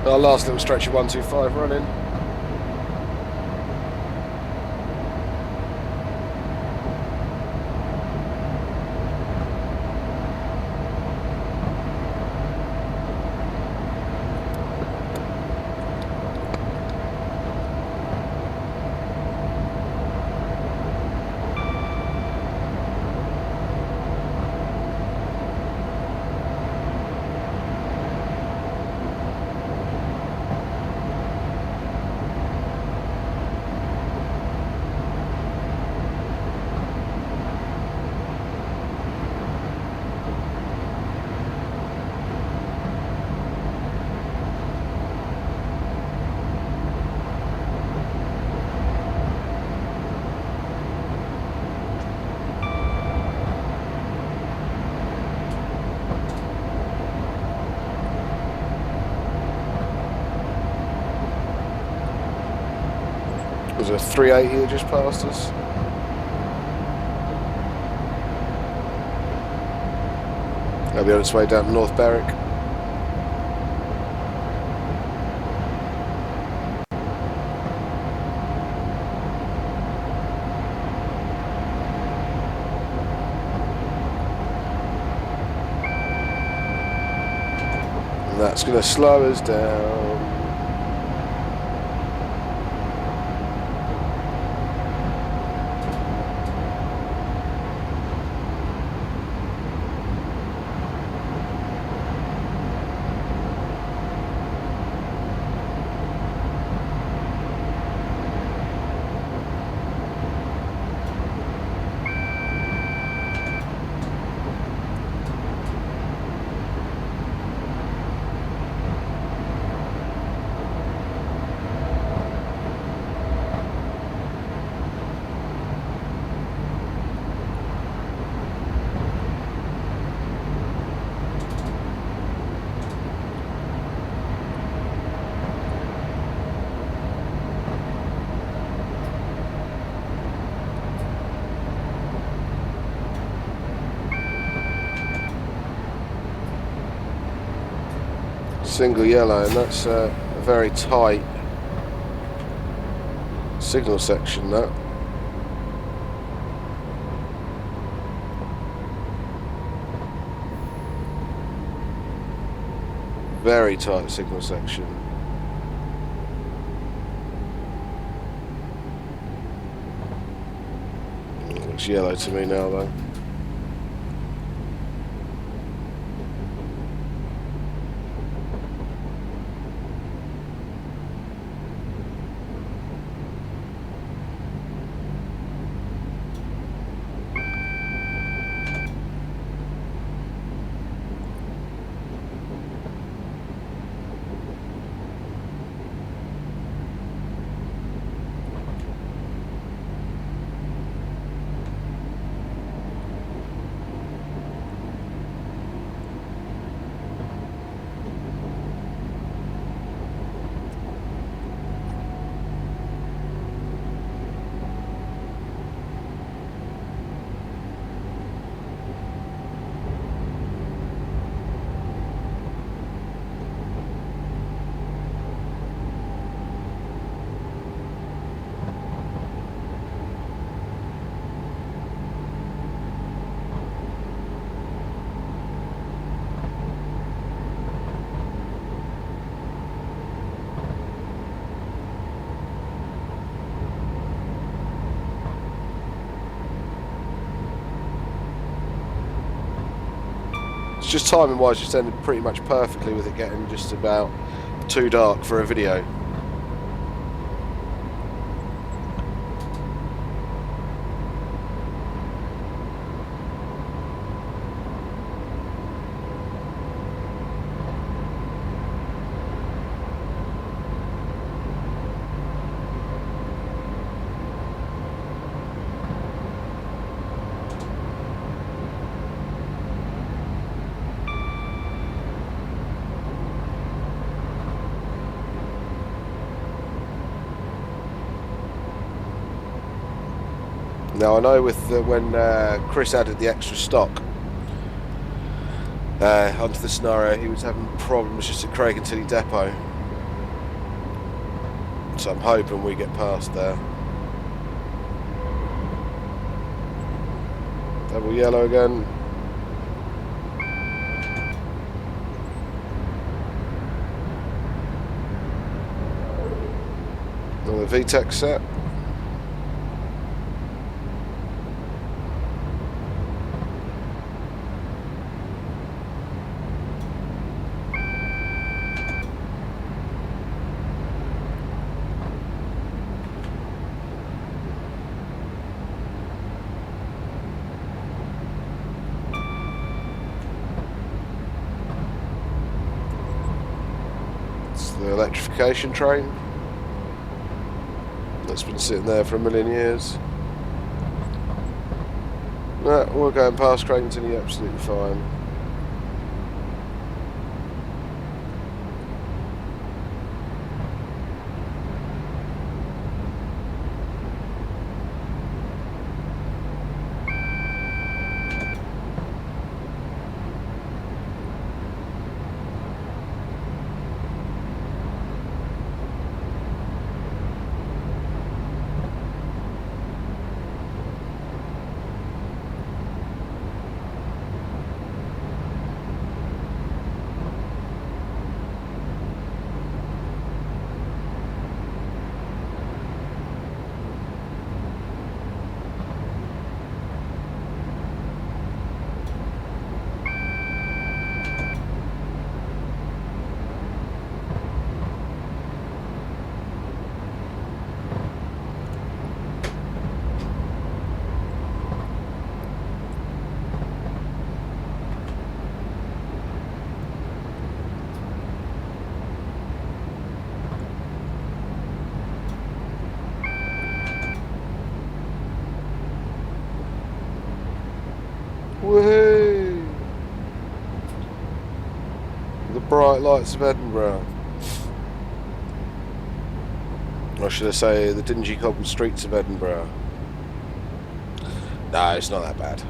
Our last little stretch of 125 running. There's a 380 that just passed us. I'll be on its way down to North Berwick. And that's going to slow us down. Single yellow, and that's a very tight signal section, that. Very tight signal section. It looks yellow to me now, though. just timing wise, just ended pretty much perfectly with it getting just about too dark for a video. Now I know with when Chris added the extra stock onto the scenario, he was having problems just at Craig and Tilly Depot. So I'm hoping we get past there. Double yellow again. Another VTEC set. The electrification train that's been sitting there for a million years. No, we're going past Craigington, you're absolutely fine. Woohoo! The bright lights of Edinburgh. Or should I say the dingy cobbled streets of Edinburgh. No, it's not that bad.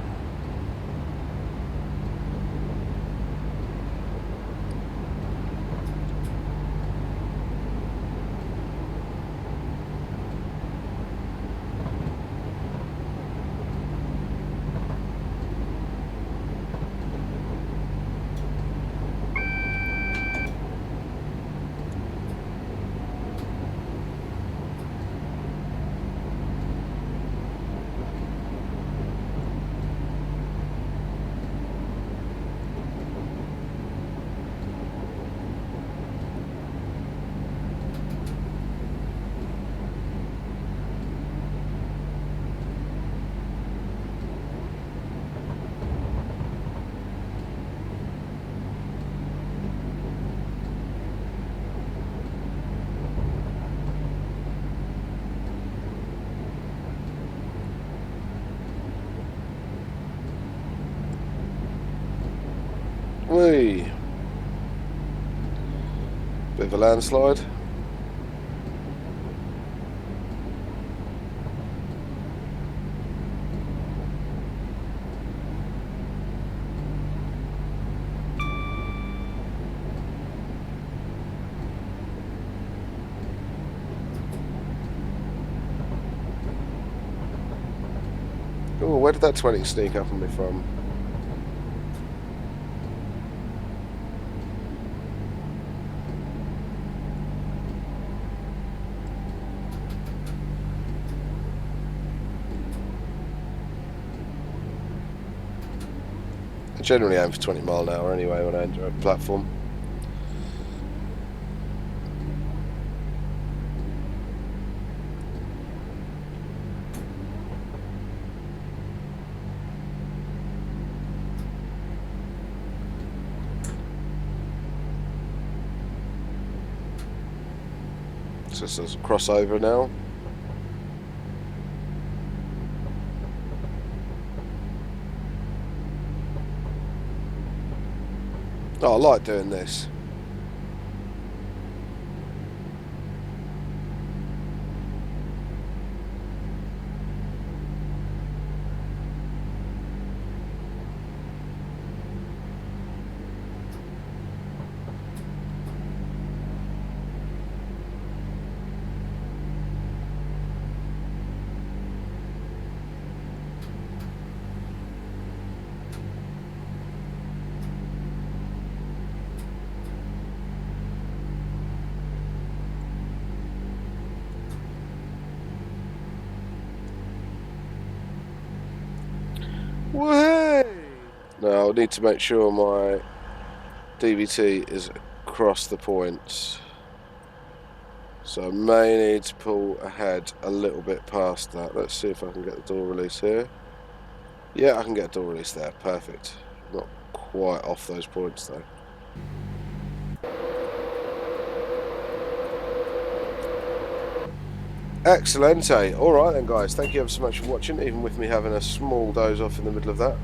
Whee! Bit of a landslide. Oh, where did that 20 sneak up on me from? Generally aim for 20 mile an hour anyway when I enter a platform. So there's a crossover now. Oh, I like doing this. Way! Now I need to make sure my DVT is across the point. So I may need to pull ahead a little bit past that. Let's see if I can get the door release here. Yeah, I can get a door release there. Perfect. Not quite off those points though. Excellente. Alright then guys, thank you ever so much for watching, even with me having a small doze off in the middle of that.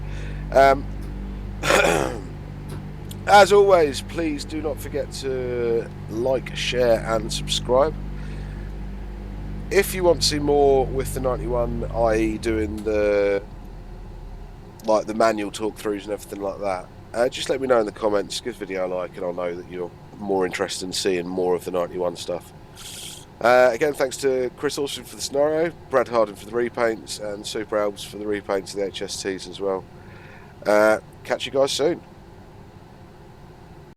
As always, please do not forget to like, share and subscribe. If you want to see more with the 91, i.e. doing the manual talk throughs and everything like that, just let me know in the comments, give the video a like and I'll know that you're more interested in seeing more of the 91 stuff. Again, thanks to Chris Horsfield for the scenario, Brad Harden for the repaints, and Super Albs for the repaints of the HSTs as well. Catch you guys soon.